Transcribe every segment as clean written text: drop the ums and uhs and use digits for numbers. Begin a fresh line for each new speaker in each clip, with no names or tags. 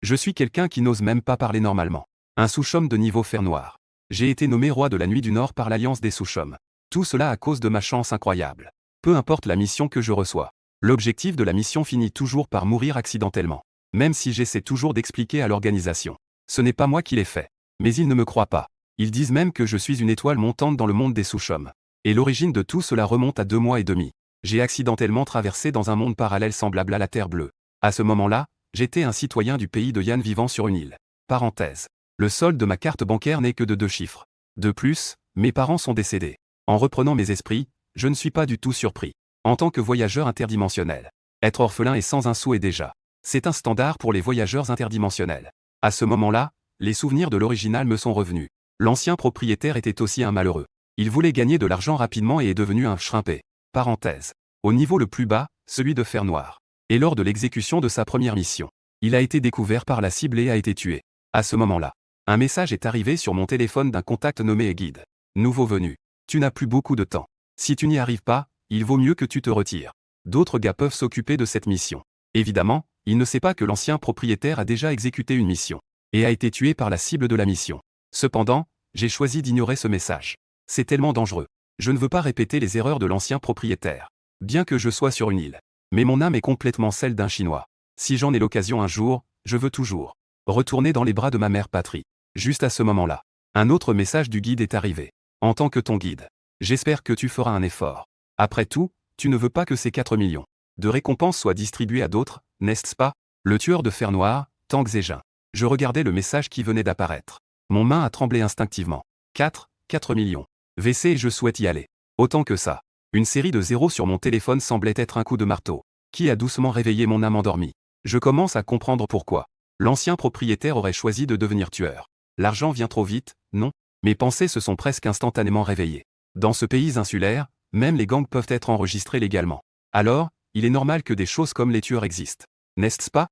Je suis quelqu'un qui n'ose même pas parler normalement. Un sous-chôme de niveau fer noir. J'ai été nommé roi de la nuit du Nord par l'Alliance des sous-chômes. Tout cela à cause de ma chance incroyable. Peu importe la mission que je reçois. L'objectif de la mission finit toujours par mourir accidentellement. Même si j'essaie toujours d'expliquer à l'organisation. Ce n'est pas moi qui l'ai fait. Mais ils ne me croient pas. Ils disent même que je suis une étoile montante dans le monde des sous-chômes. Et l'origine de tout cela remonte à 2 mois et demi. J'ai accidentellement traversé dans un monde parallèle semblable à la Terre bleue. À ce moment-là, j'étais un citoyen du pays de Yann vivant sur une île. Parenthèse. Le solde de ma carte bancaire n'est que de 2 chiffres. De plus, mes parents sont décédés. En reprenant mes esprits, je ne suis pas du tout surpris. En tant que voyageur interdimensionnel, être orphelin et sans un sou est déjà. C'est un standard pour les voyageurs interdimensionnels. À ce moment-là, les souvenirs de l'original me sont revenus. L'ancien propriétaire était aussi un malheureux. Il voulait gagner de l'argent rapidement et est devenu un shrimpé. Parenthèse. Au niveau le plus bas, celui de fer noir. Et lors de l'exécution de sa première mission, il a été découvert par la cible et a été tué. À ce moment-là, un message est arrivé sur mon téléphone d'un contact nommé Guide. Nouveau venu. Tu n'as plus beaucoup de temps. Si tu n'y arrives pas, il vaut mieux que tu te retires. D'autres gars peuvent s'occuper de cette mission. Évidemment, il ne sait pas que l'ancien propriétaire a déjà exécuté une mission et a été tué par la cible de la mission. Cependant, j'ai choisi d'ignorer ce message. C'est tellement dangereux. Je ne veux pas répéter les erreurs de l'ancien propriétaire. Bien que je sois sur une île. Mais mon âme est complètement celle d'un Chinois. Si j'en ai l'occasion un jour, je veux toujours retourner dans les bras de ma mère patrie. Juste à ce moment-là, un autre message du guide est arrivé. En tant que ton guide, j'espère que tu feras un effort. Après tout, tu ne veux pas que ces 4 millions de récompenses soient distribuées à d'autres, n'est-ce pas? Le tueur de fer noir, Tang Zejin. Je regardais le message qui venait d'apparaître. Mon main a tremblé instinctivement. 4 millions. VC et je souhaite y aller. Autant que ça. Une série de zéros sur mon téléphone semblait être un coup de marteau, qui a doucement réveillé mon âme endormie. Je commence à comprendre pourquoi. L'ancien propriétaire aurait choisi de devenir tueur. L'argent vient trop vite, non? Mes pensées se sont presque instantanément réveillées. Dans ce pays insulaire, même les gangs peuvent être enregistrés légalement. Alors, il est normal que des choses comme les tueurs existent. N'est-ce pas?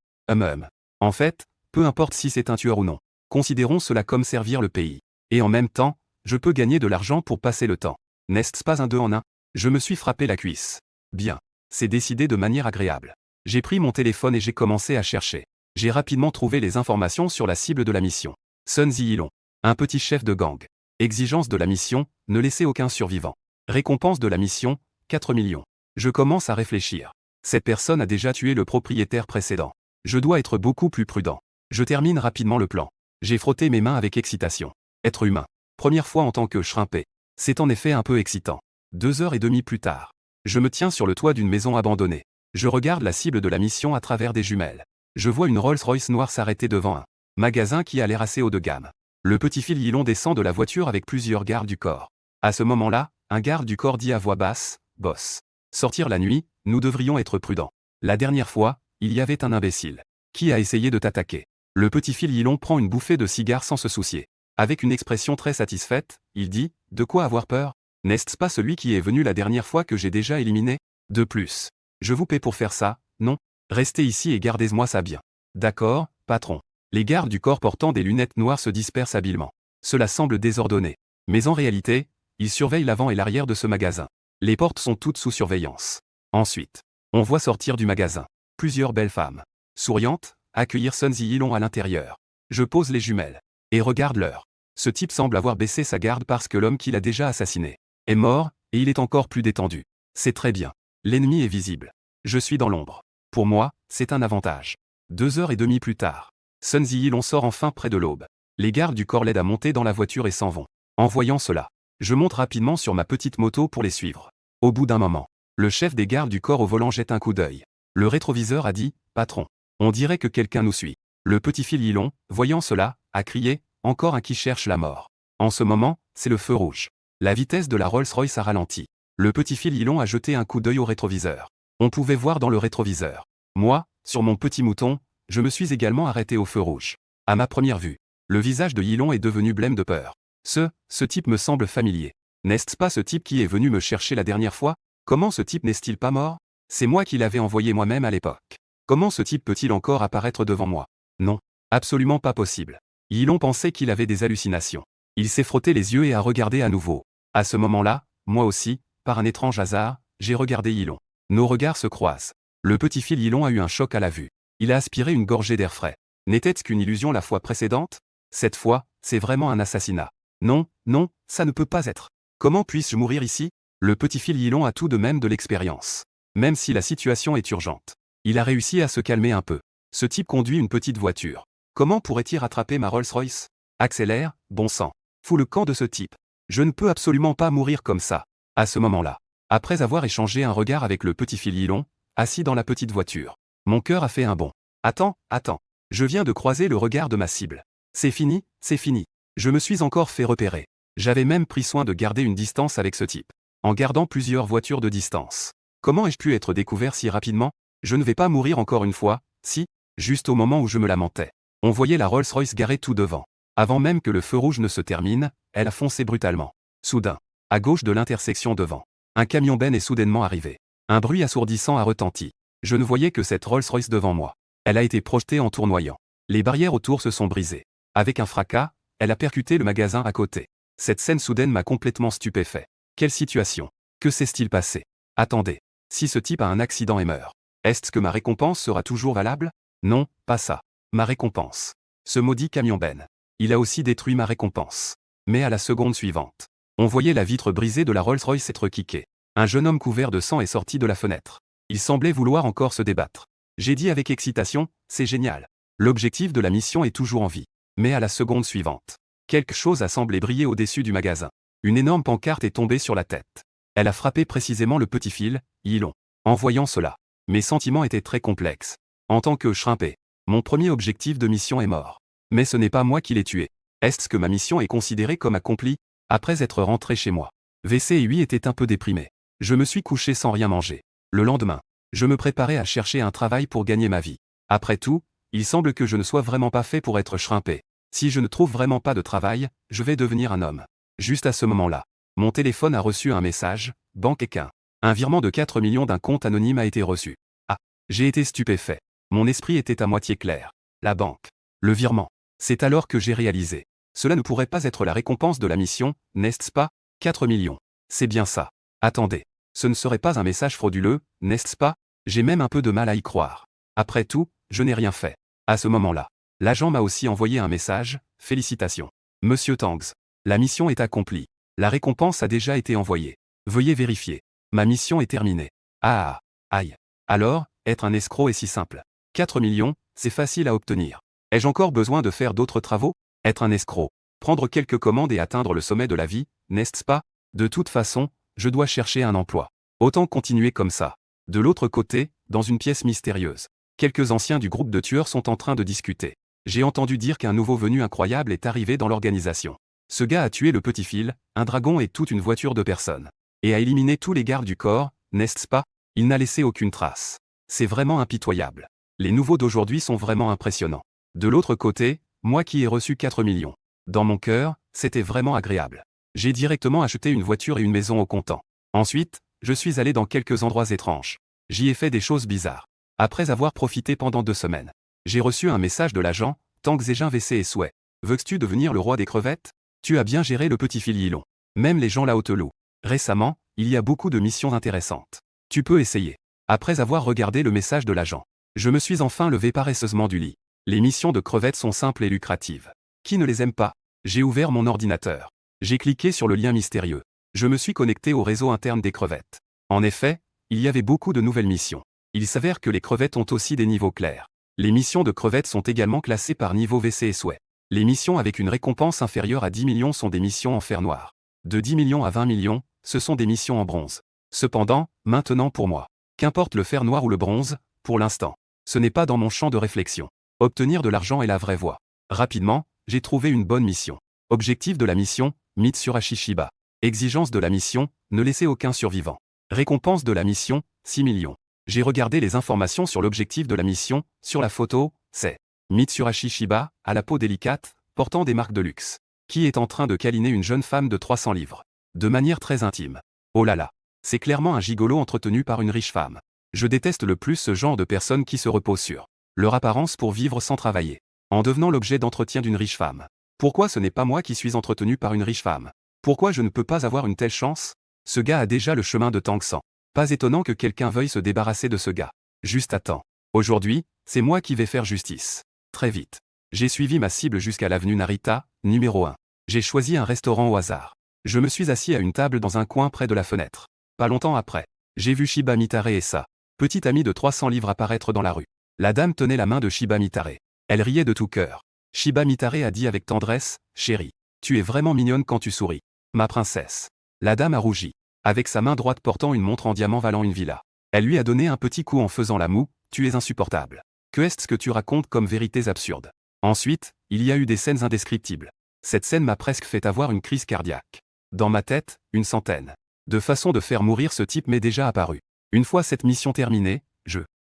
En fait, peu importe si c'est un tueur ou non. Considérons cela comme servir le pays. Et en même temps, je peux gagner de l'argent pour passer le temps. N'est-ce pas un 2 en 1? Je me suis frappé la cuisse. Bien. C'est décidé de manière agréable. J'ai pris mon téléphone et j'ai commencé à chercher. J'ai rapidement trouvé les informations sur la cible de la mission. Sun Ziyilong. Un petit chef de gang. Exigence de la mission, ne laisser aucun survivant. Récompense de la mission, 4 millions. Je commence à réfléchir. Cette personne a déjà tué le propriétaire précédent. Je dois être beaucoup plus prudent. Je termine rapidement le plan. J'ai frotté mes mains avec excitation. Être humain. Première fois en tant que shrimpé. C'est en effet un peu excitant. 2h30 plus tard. Je me tiens sur le toit d'une maison abandonnée. Je regarde la cible de la mission à travers des jumelles. Je vois une Rolls-Royce noire s'arrêter devant un magasin qui a l'air assez haut de gamme. Le petit Phil Yilon descend de la voiture avec plusieurs gardes du corps. À ce moment-là, un garde du corps dit à voix basse, « Boss. Sortir la nuit, nous devrions être prudents. La dernière fois, il y avait un imbécile qui a essayé de t'attaquer. » Le petit Phil Yilon prend une bouffée de cigare sans se soucier. Avec une expression très satisfaite, il dit, « De quoi avoir peur? N'est-ce pas celui qui est venu la dernière fois que j'ai déjà éliminé? De plus. Je vous paie pour faire ça, non? Restez ici et gardez-moi ça bien. » D'accord, patron. Les gardes du corps portant des lunettes noires se dispersent habilement. Cela semble désordonné. Mais en réalité, ils surveillent l'avant et l'arrière de ce magasin. Les portes sont toutes sous surveillance. Ensuite, on voit sortir du magasin plusieurs belles femmes, souriantes, accueillir Sun Ziyilong à l'intérieur. Je pose les jumelles et regarde l'heure. Ce type semble avoir baissé sa garde parce que l'homme qu'il a déjà assassiné est mort, et il est encore plus détendu. C'est très bien. L'ennemi est visible. Je suis dans l'ombre. Pour moi, c'est un avantage. 2h30 plus tard. Sun Ziyilong sort enfin près de l'aube. Les gardes du corps l'aident à monter dans la voiture et s'en vont. En voyant cela, je monte rapidement sur ma petite moto pour les suivre. Au bout d'un moment, le chef des gardes du corps au volant jette un coup d'œil. Le rétroviseur a dit, « Patron, on dirait que quelqu'un nous suit. » Le petit Phil Yilong, voyant cela, a crié, « Encore un qui cherche la mort. » En ce moment, c'est le feu rouge. La vitesse de la Rolls-Royce a ralenti. Le petit Phil Yilong a jeté un coup d'œil au rétroviseur. On pouvait voir dans le rétroviseur. Moi, sur mon petit mouton, je me suis également arrêté au feu rouge. À ma première vue, le visage de Yilong est devenu blême de peur. Ce type me semble familier. N'est-ce pas ce type qui est venu me chercher la dernière fois? Comment ce type n'est-il pas mort? C'est moi qui l'avais envoyé moi-même à l'époque. Comment ce type peut-il encore apparaître devant moi? Non, absolument pas possible. Yilong pensait qu'il avait des hallucinations. Il s'est frotté les yeux et a regardé à nouveau. À ce moment-là, moi aussi, par un étrange hasard, j'ai regardé Yilong. Nos regards se croisent. Le petit Phil Yilong a eu un choc à la vue. Il a aspiré une gorgée d'air frais. N'était-ce qu'une illusion la fois précédente? Cette fois, c'est vraiment un assassinat. Non, non, ça ne peut pas être. Comment puis-je mourir ici? Le petit Phil Yilon a tout de même de l'expérience. Même si la situation est urgente. Il a réussi à se calmer un peu. Ce type conduit une petite voiture. Comment pourrait-il rattraper ma Rolls-Royce? Accélère, bon sang. Fous le camp de ce type. Je ne peux absolument pas mourir comme ça. À ce moment-là, après avoir échangé un regard avec le petit Phil Yilon, assis dans la petite voiture, mon cœur a fait un bond. Attends, attends. Je viens de croiser le regard de ma cible. C'est fini, c'est fini. Je me suis encore fait repérer. J'avais même pris soin de garder une distance avec ce type. En gardant plusieurs voitures de distance. Comment ai-je pu être découvert si rapidement? Je ne vais pas mourir encore une fois, si, juste au moment où je me lamentais. On voyait la Rolls-Royce garée tout devant. Avant même que le feu rouge ne se termine, elle a foncé brutalement. Soudain, à gauche de l'intersection devant, un camion Ben est soudainement arrivé. Un bruit assourdissant a retenti. Je ne voyais que cette Rolls-Royce devant moi. Elle a été projetée en tournoyant. Les barrières autour se sont brisées. Avec un fracas, elle a percuté le magasin à côté. Cette scène soudaine m'a complètement stupéfait. Quelle situation? Que s'est-il passé? Attendez. Si ce type a un accident et meurt, est-ce que ma récompense sera toujours valable? Non, pas ça. Ma récompense. Ce maudit camion Ben. Il a aussi détruit ma récompense. Mais à la seconde suivante, on voyait la vitre brisée de la Rolls-Royce être kickée. Un jeune homme couvert de sang est sorti de la fenêtre. Il semblait vouloir encore se débattre. J'ai dit avec excitation, c'est génial. L'objectif de la mission est toujours en vie. Mais à la seconde suivante, quelque chose a semblé briller au-dessus du magasin. Une énorme pancarte est tombée sur la tête. Elle a frappé précisément le petit Phil Yilon. En voyant cela, mes sentiments étaient très complexes. En tant que shrimpé, mon premier objectif de mission est mort. Mais ce n'est pas moi qui l'ai tué. Est-ce que ma mission est considérée comme accomplie? Après être rentré chez moi, VC et lui était un peu déprimé. Je me suis couché sans rien manger. Le lendemain, je me préparais à chercher un travail pour gagner ma vie. Après tout, il semble que je ne sois vraiment pas fait pour être shrimpé. Si je ne trouve vraiment pas de travail, je vais devenir un homme. Juste à ce moment-là, mon téléphone a reçu un message, Banque Équin. Un virement de 4 millions d'un compte anonyme a été reçu. Ah, j'ai été stupéfait. Mon esprit était à moitié clair. La banque. Le virement. C'est alors que j'ai réalisé. Cela ne pourrait pas être la récompense de la mission, n'est-ce pas? 4 millions. C'est bien ça. Attendez. Ce ne serait pas un message frauduleux, n'est-ce pas? J'ai même un peu de mal à y croire. Après tout, je n'ai rien fait. À ce moment-là, l'agent m'a aussi envoyé un message, félicitations. Monsieur Tangs. La mission est accomplie. La récompense a déjà été envoyée. Veuillez vérifier. Ma mission est terminée. Ah, aïe. Alors, être un escroc est si simple. 4 millions, c'est facile à obtenir. Ai-je encore besoin de faire d'autres travaux? Être un escroc. Prendre quelques commandes et atteindre le sommet de la vie, n'est-ce pas? De toute façon, je dois chercher un emploi. Autant continuer comme ça. De l'autre côté, dans une pièce mystérieuse, quelques anciens du groupe de tueurs sont en train de discuter. J'ai entendu dire qu'un nouveau venu incroyable est arrivé dans l'organisation. Ce gars a tué le petit Phil, un dragon et toute une voiture de personnes. Et a éliminé tous les gardes du corps, n'est-ce pas? Il n'a laissé aucune trace. C'est vraiment impitoyable. Les nouveaux d'aujourd'hui sont vraiment impressionnants. De l'autre côté, moi qui ai reçu 4 millions. Dans mon cœur, c'était vraiment agréable. J'ai directement acheté une voiture et une maison au comptant. Ensuite, je suis allé dans quelques endroits étranges. J'y ai fait des choses bizarres. Après avoir profité pendant 2 semaines, j'ai reçu un message de l'agent, Tangs Égin VC et Souhait. Veux-tu devenir le roi des crevettes? Tu as bien géré le petit Phil Yilon. Même les gens là-haut te louent. Récemment, il y a beaucoup de missions intéressantes. Tu peux essayer. Après avoir regardé le message de l'agent, je me suis enfin levé paresseusement du lit. Les missions de crevettes sont simples et lucratives. Qui ne les aime pas? J'ai ouvert mon ordinateur. J'ai cliqué sur le lien mystérieux. Je me suis connecté au réseau interne des crevettes. En effet, il y avait beaucoup de nouvelles missions. Il s'avère que les crevettes ont aussi des niveaux clairs. Les missions de crevettes sont également classées par niveau VC et Souhait. Les missions avec une récompense inférieure à 10 millions sont des missions en fer noir. De 10 millions à 20 millions, ce sont des missions en bronze. Cependant, maintenant pour moi, qu'importe le fer noir ou le bronze, pour l'instant, ce n'est pas dans mon champ de réflexion. Obtenir de l'argent est la vraie voie. Rapidement, j'ai trouvé une bonne mission. Objectif de la mission, Mitsurashi Shiba. Exigence de la mission, ne laisser aucun survivant. Récompense de la mission, 6 millions. J'ai regardé les informations sur l'objectif de la mission, sur la photo, c'est Mitsurashi Shiba, à la peau délicate, portant des marques de luxe, qui est en train de câliner une jeune femme de 300 livres. De manière très intime. Oh là là. C'est clairement un gigolo entretenu par une riche femme. Je déteste le plus ce genre de personnes qui se reposent sur leur apparence pour vivre sans travailler, en devenant l'objet d'entretien d'une riche femme. Pourquoi ce n'est pas moi qui suis entretenu par une riche femme? Pourquoi je ne peux pas avoir une telle chance? Ce gars a déjà le chemin de Tangsan. Pas étonnant que quelqu'un veuille se débarrasser de ce gars. Juste attends. Aujourd'hui, c'est moi qui vais faire justice. Très vite. J'ai suivi ma cible jusqu'à l'avenue Narita, numéro 1. J'ai choisi un restaurant au hasard. Je me suis assis à une table dans un coin près de la fenêtre. Pas longtemps après, j'ai vu Shiba Mitare et sa petite amie de 300 livres apparaître dans la rue. La dame tenait la main de Shiba Mitare. Elle riait de tout cœur. Shiba Mitare a dit avec tendresse, « Chérie, tu es vraiment mignonne quand tu souris. Ma princesse. » La dame a rougi. Avec sa main droite portant une montre en diamant valant une villa. Elle lui a donné un petit coup en faisant la moue, « Tu es insupportable. Que est-ce que tu racontes comme vérités absurdes ?» Ensuite, il y a eu des scènes indescriptibles. Cette scène m'a presque fait avoir une crise cardiaque. Dans ma tête, une centaine de façons de faire mourir ce type m'est déjà apparu. Une fois cette mission terminée,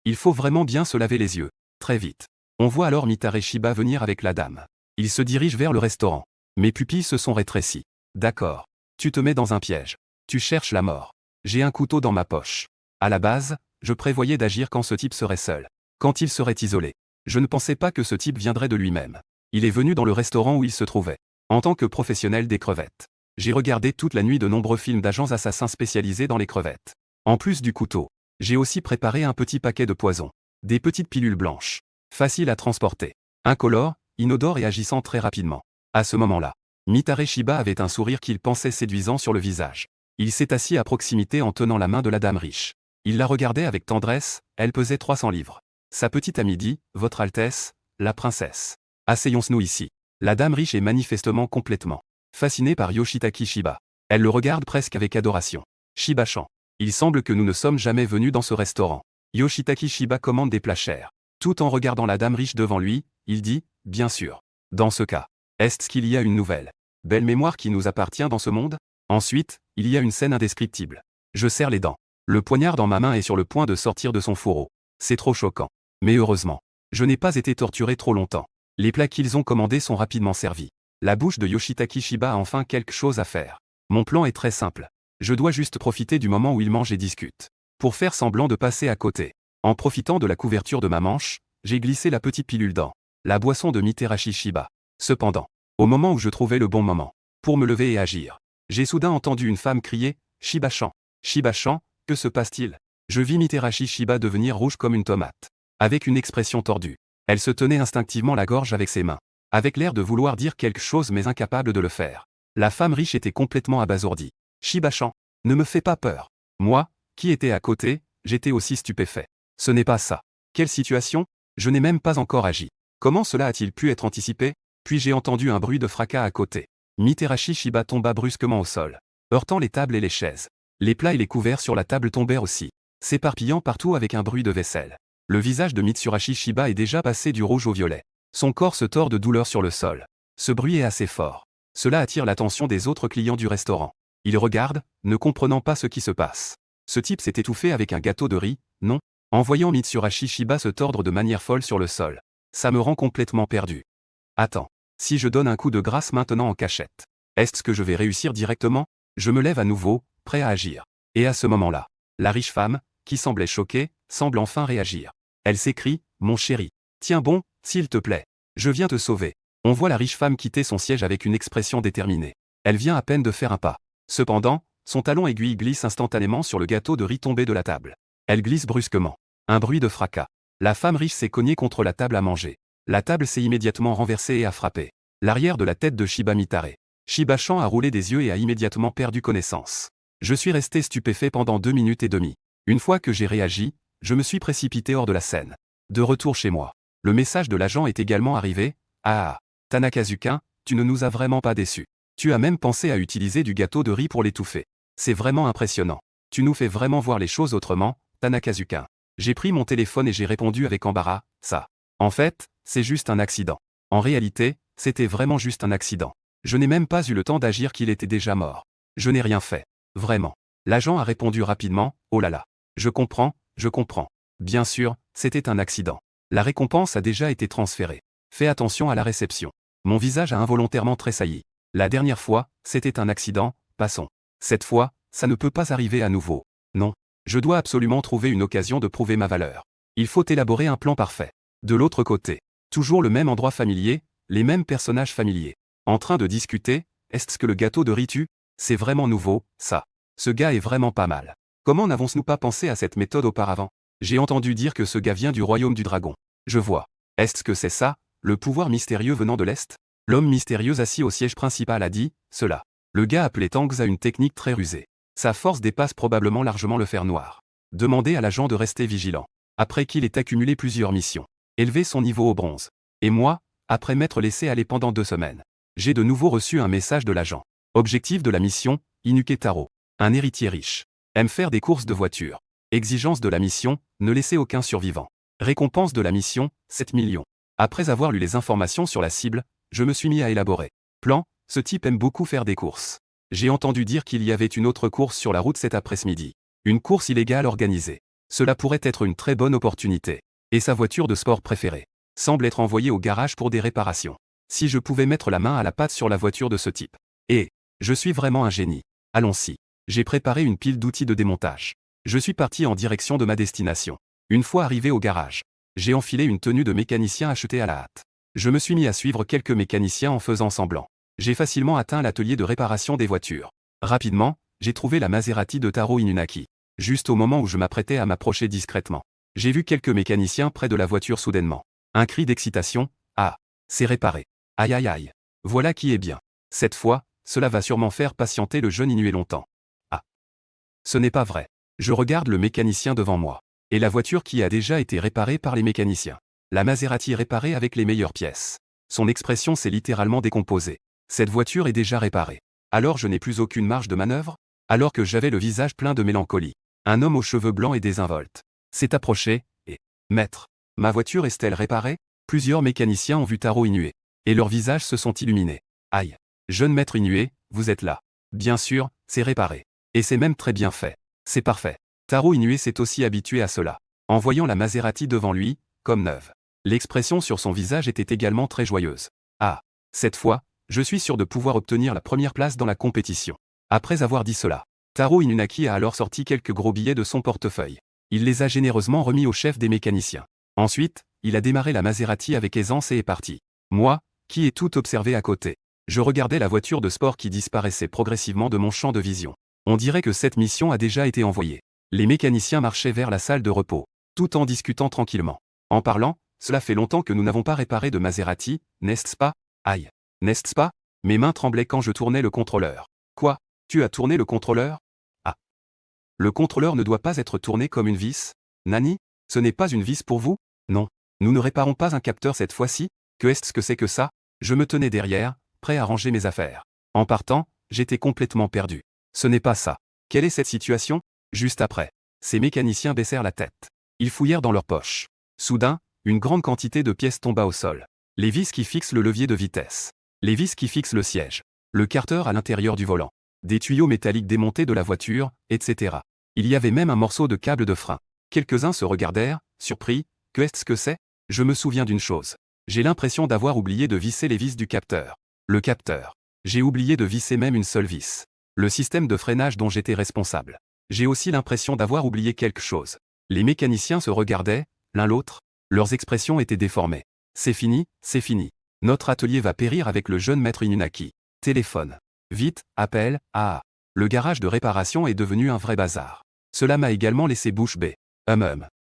il faut vraiment bien se laver les yeux. Très vite. On voit alors Mitare Shiba venir avec la dame. Il se dirige vers le restaurant. Mes pupilles se sont rétrécies. D'accord. Tu te mets dans un piège. Tu cherches la mort. J'ai un couteau dans ma poche. À la base, je prévoyais d'agir quand ce type serait seul. Quand il serait isolé. Je ne pensais pas que ce type viendrait de lui-même. Il est venu dans le restaurant où il se trouvait. En tant que professionnel des crevettes. J'ai regardé toute la nuit de nombreux films d'agents assassins spécialisés dans les crevettes. En plus du couteau, j'ai aussi préparé un petit paquet de poison. Des petites pilules blanches. Faciles à transporter. Incolores, inodores et agissant très rapidement. À ce moment-là, Mitare Shiba avait un sourire qu'il pensait séduisant sur le visage. Il s'est assis à proximité en tenant la main de la dame riche. Il la regardait avec tendresse, elle pesait 300 livres. Sa petite amie dit, « Votre Altesse, la princesse. Asseyons-nous ici. » La dame riche est manifestement complètement fascinée par Yoshitaki Shiba. Elle le regarde presque avec adoration. Shiba-chan. Il semble que nous ne sommes jamais venus dans ce restaurant. Yoshitaki Shiba commande des plats chers. Tout en regardant la dame riche devant lui, il dit, « Bien sûr. Dans ce cas, est-ce qu'il y a une nouvelle, belle mémoire qui nous appartient dans ce monde ?» Ensuite, il y a une scène indescriptible. Je serre les dents. Le poignard dans ma main est sur le point de sortir de son fourreau. C'est trop choquant. Mais heureusement, je n'ai pas été torturé trop longtemps. Les plats qu'ils ont commandés sont rapidement servis. La bouche de Yoshitaki Shiba a enfin quelque chose à faire. Mon plan est très simple. Je dois juste profiter du moment où ils mangent et discutent. Pour faire semblant de passer à côté. En profitant de la couverture de ma manche, j'ai glissé la petite pilule dans la boisson de Mitarashi Shiba. Cependant, au moment où je trouvais le bon moment pour me lever et agir, j'ai soudain entendu une femme crier « Shiba-chan, Shiba-chan, que se passe-t-il ?» Je vis Mitarashi Shiba devenir rouge comme une tomate. Avec une expression tordue. Elle se tenait instinctivement la gorge avec ses mains. Avec l'air de vouloir dire quelque chose mais incapable de le faire. La femme riche était complètement abasourdie. « Shiba-chan, ne me fais pas peur. » Moi, qui étais à côté, j'étais aussi stupéfait. Ce n'est pas ça. Quelle situation? Je n'ai même pas encore agi. Comment cela a-t-il pu être anticipé? Puis j'ai entendu un bruit de fracas à côté. Mitarashi Shiba tomba brusquement au sol, heurtant les tables et les chaises. Les plats et les couverts sur la table tombèrent aussi, s'éparpillant partout avec un bruit de vaisselle. Le visage de Mitsuhashi Shiba est déjà passé du rouge au violet. Son corps se tord de douleur sur le sol. Ce bruit est assez fort. Cela attire l'attention des autres clients du restaurant. Ils regardent, ne comprenant pas ce qui se passe. Ce type s'est étouffé avec un gâteau de riz, non? En voyant Mitsuhashi Shiba se tordre de manière folle sur le sol. Ça me rend complètement perdu. Attends. Si je donne un coup de grâce maintenant en cachette, est-ce que je vais réussir directement? Je me lève à nouveau, prêt à agir. Et à ce moment-là, la riche femme, qui semblait choquée, semble enfin réagir. Elle s'écrie, « Mon chéri, tiens bon, s'il te plaît. Je viens te sauver. » On voit la riche femme quitter son siège avec une expression déterminée. Elle vient à peine de faire un pas. Cependant, son talon aiguille glisse instantanément sur le gâteau de riz tombé de la table. Elle glisse brusquement. Un bruit de fracas. La femme riche s'est cognée contre la table à manger. La table s'est immédiatement renversée et a frappé l'arrière de la tête de Shiba Mitare. Shiba-chan a roulé des yeux et a immédiatement perdu connaissance. Je suis resté stupéfait pendant 2 minutes et demie. Une fois que j'ai réagi, je me suis précipité hors de la scène. De retour chez moi. Le message de l'agent est également arrivé. « Ah, Tanakazuka, tu ne nous as vraiment pas déçus. Tu as même pensé à utiliser du gâteau de riz pour l'étouffer. C'est vraiment impressionnant. Tu nous fais vraiment voir les choses autrement, Tanakazuka. » J'ai pris mon téléphone et j'ai répondu avec embarras, « Ça. En fait, c'est juste un accident. » En réalité, c'était vraiment juste un accident. Je n'ai même pas eu le temps d'agir qu'il était déjà mort. Je n'ai rien fait. Vraiment. L'agent a répondu rapidement, « Oh là là. Je comprends, je comprends. Bien sûr, c'était un accident. La récompense a déjà été transférée. Fais attention à la réception. » Mon visage a involontairement tressailli. La dernière fois, c'était un accident, passons. Cette fois, ça ne peut pas arriver à nouveau. Non. Je dois absolument trouver une occasion de prouver ma valeur. Il faut élaborer un plan parfait. De l'autre côté, toujours le même endroit familier, les mêmes personnages familiers. En train de discuter, est-ce que le gâteau de riz tue? C'est vraiment nouveau, ça. Ce gars est vraiment pas mal. Comment n'avons-nous pas pensé à cette méthode auparavant? J'ai entendu dire que ce gars vient du royaume du dragon. Je vois. Est-ce que c'est ça? Le pouvoir mystérieux venant de l'Est? L'homme mystérieux assis au siège principal a dit cela. Le gars appelé Tanks a une technique très rusée. Sa force dépasse probablement largement le fer noir. Demandez à l'agent de rester vigilant. Après qu'il ait accumulé plusieurs missions. Élever son niveau au bronze. Et moi, après m'être laissé aller pendant 2 semaines. J'ai de nouveau reçu un message de l'agent. Objectif de la mission, Inuke Taro. Un héritier riche. Aime faire des courses de voiture. Exigence de la mission, ne laisser aucun survivant. Récompense de la mission, 7 millions. Après avoir lu les informations sur la cible, je me suis mis à élaborer. Plan, ce type aime beaucoup faire des courses. J'ai entendu dire qu'il y avait une autre course sur la route cet après-midi. Une course illégale organisée. Cela pourrait être une très bonne opportunité. Et sa voiture de sport préférée semble être envoyée au garage pour des réparations. Si je pouvais mettre la main à la pâte sur la voiture de ce type. Et, je suis vraiment un génie. Allons-y. J'ai préparé une pile d'outils de démontage. Je suis parti en direction de ma destination. Une fois arrivé au garage, j'ai enfilé une tenue de mécanicien achetée à la hâte. Je me suis mis à suivre quelques mécaniciens en faisant semblant. J'ai facilement atteint l'atelier de réparation des voitures. Rapidement, j'ai trouvé la Maserati de Taro Inunaki. Juste au moment où je m'apprêtais à m'approcher discrètement. J'ai vu quelques mécaniciens près de la voiture soudainement. Un cri d'excitation. Ah, c'est réparé. Aïe aïe aïe. Voilà qui est bien. Cette fois, cela va sûrement faire patienter le jeune Inué longtemps. Ah. Ce n'est pas vrai. Je regarde le mécanicien devant moi. Et la voiture qui a déjà été réparée par les mécaniciens. La Maserati réparée avec les meilleures pièces. Son expression s'est littéralement décomposée. Cette voiture est déjà réparée. Alors je n'ai plus aucune marge de manœuvre? Alors que j'avais le visage plein de mélancolie. Un homme aux cheveux blancs et désinvolte s'est approché, et « Maître, ma voiture est-elle réparée ?» Plusieurs mécaniciens ont vu Taro Inué. Et leurs visages se sont illuminés. Aïe. Jeune maître Inué, vous êtes là. Bien sûr, c'est réparé. Et c'est même très bien fait. C'est parfait. Taro Inué s'est aussi habitué à cela. En voyant la Maserati devant lui, comme neuve. L'expression sur son visage était également très joyeuse. Ah. Cette fois, je suis sûr de pouvoir obtenir la première place dans la compétition. Après avoir dit cela, Taro Inunaki a alors sorti quelques gros billets de son portefeuille. Il les a généreusement remis au chef des mécaniciens. Ensuite, il a démarré la Maserati avec aisance et est parti. Moi, qui ai tout observé à côté, je regardais la voiture de sport qui disparaissait progressivement de mon champ de vision. On dirait que cette mission a déjà été envoyée. Les mécaniciens marchaient vers la salle de repos, tout en discutant tranquillement. En parlant, cela fait longtemps que nous n'avons pas réparé de Maserati, n'est-ce pas? Aïe. N'est-ce pas? Mes mains tremblaient quand je tournais le contrôleur. Quoi? Tu as tourné le contrôleur? Ah. Le contrôleur ne doit pas être tourné comme une vis? Nani? Ce n'est pas une vis pour vous? Non. Nous ne réparons pas un capteur cette fois-ci? Que est-ce que c'est que ça? Je me tenais derrière, prêt à ranger mes affaires. En partant, j'étais complètement perdu. Ce n'est pas ça. Quelle est cette situation? Juste après. Ces mécaniciens baissèrent la tête. Ils fouillèrent dans leurs poches. Soudain, une grande quantité de pièces tomba au sol. Les vis qui fixent le levier de vitesse. Les vis qui fixent le siège. Le carter à l'intérieur du volant. Des tuyaux métalliques démontés de la voiture, etc. Il y avait même un morceau de câble de frein. Quelques-uns se regardèrent, surpris. Que est-ce que c'est? Je me souviens d'une chose. J'ai l'impression d'avoir oublié de visser les vis du capteur. Le capteur. J'ai oublié de visser même une seule vis. Le système de freinage dont j'étais responsable. J'ai aussi l'impression d'avoir oublié quelque chose. Les mécaniciens se regardaient, l'un l'autre. Leurs expressions étaient déformées. C'est fini, c'est fini. Notre atelier va périr avec le jeune maître Inunaki. Téléphone. Vite, appel, ah. Le garage de réparation est devenu un vrai bazar. Cela m'a également laissé bouche bée.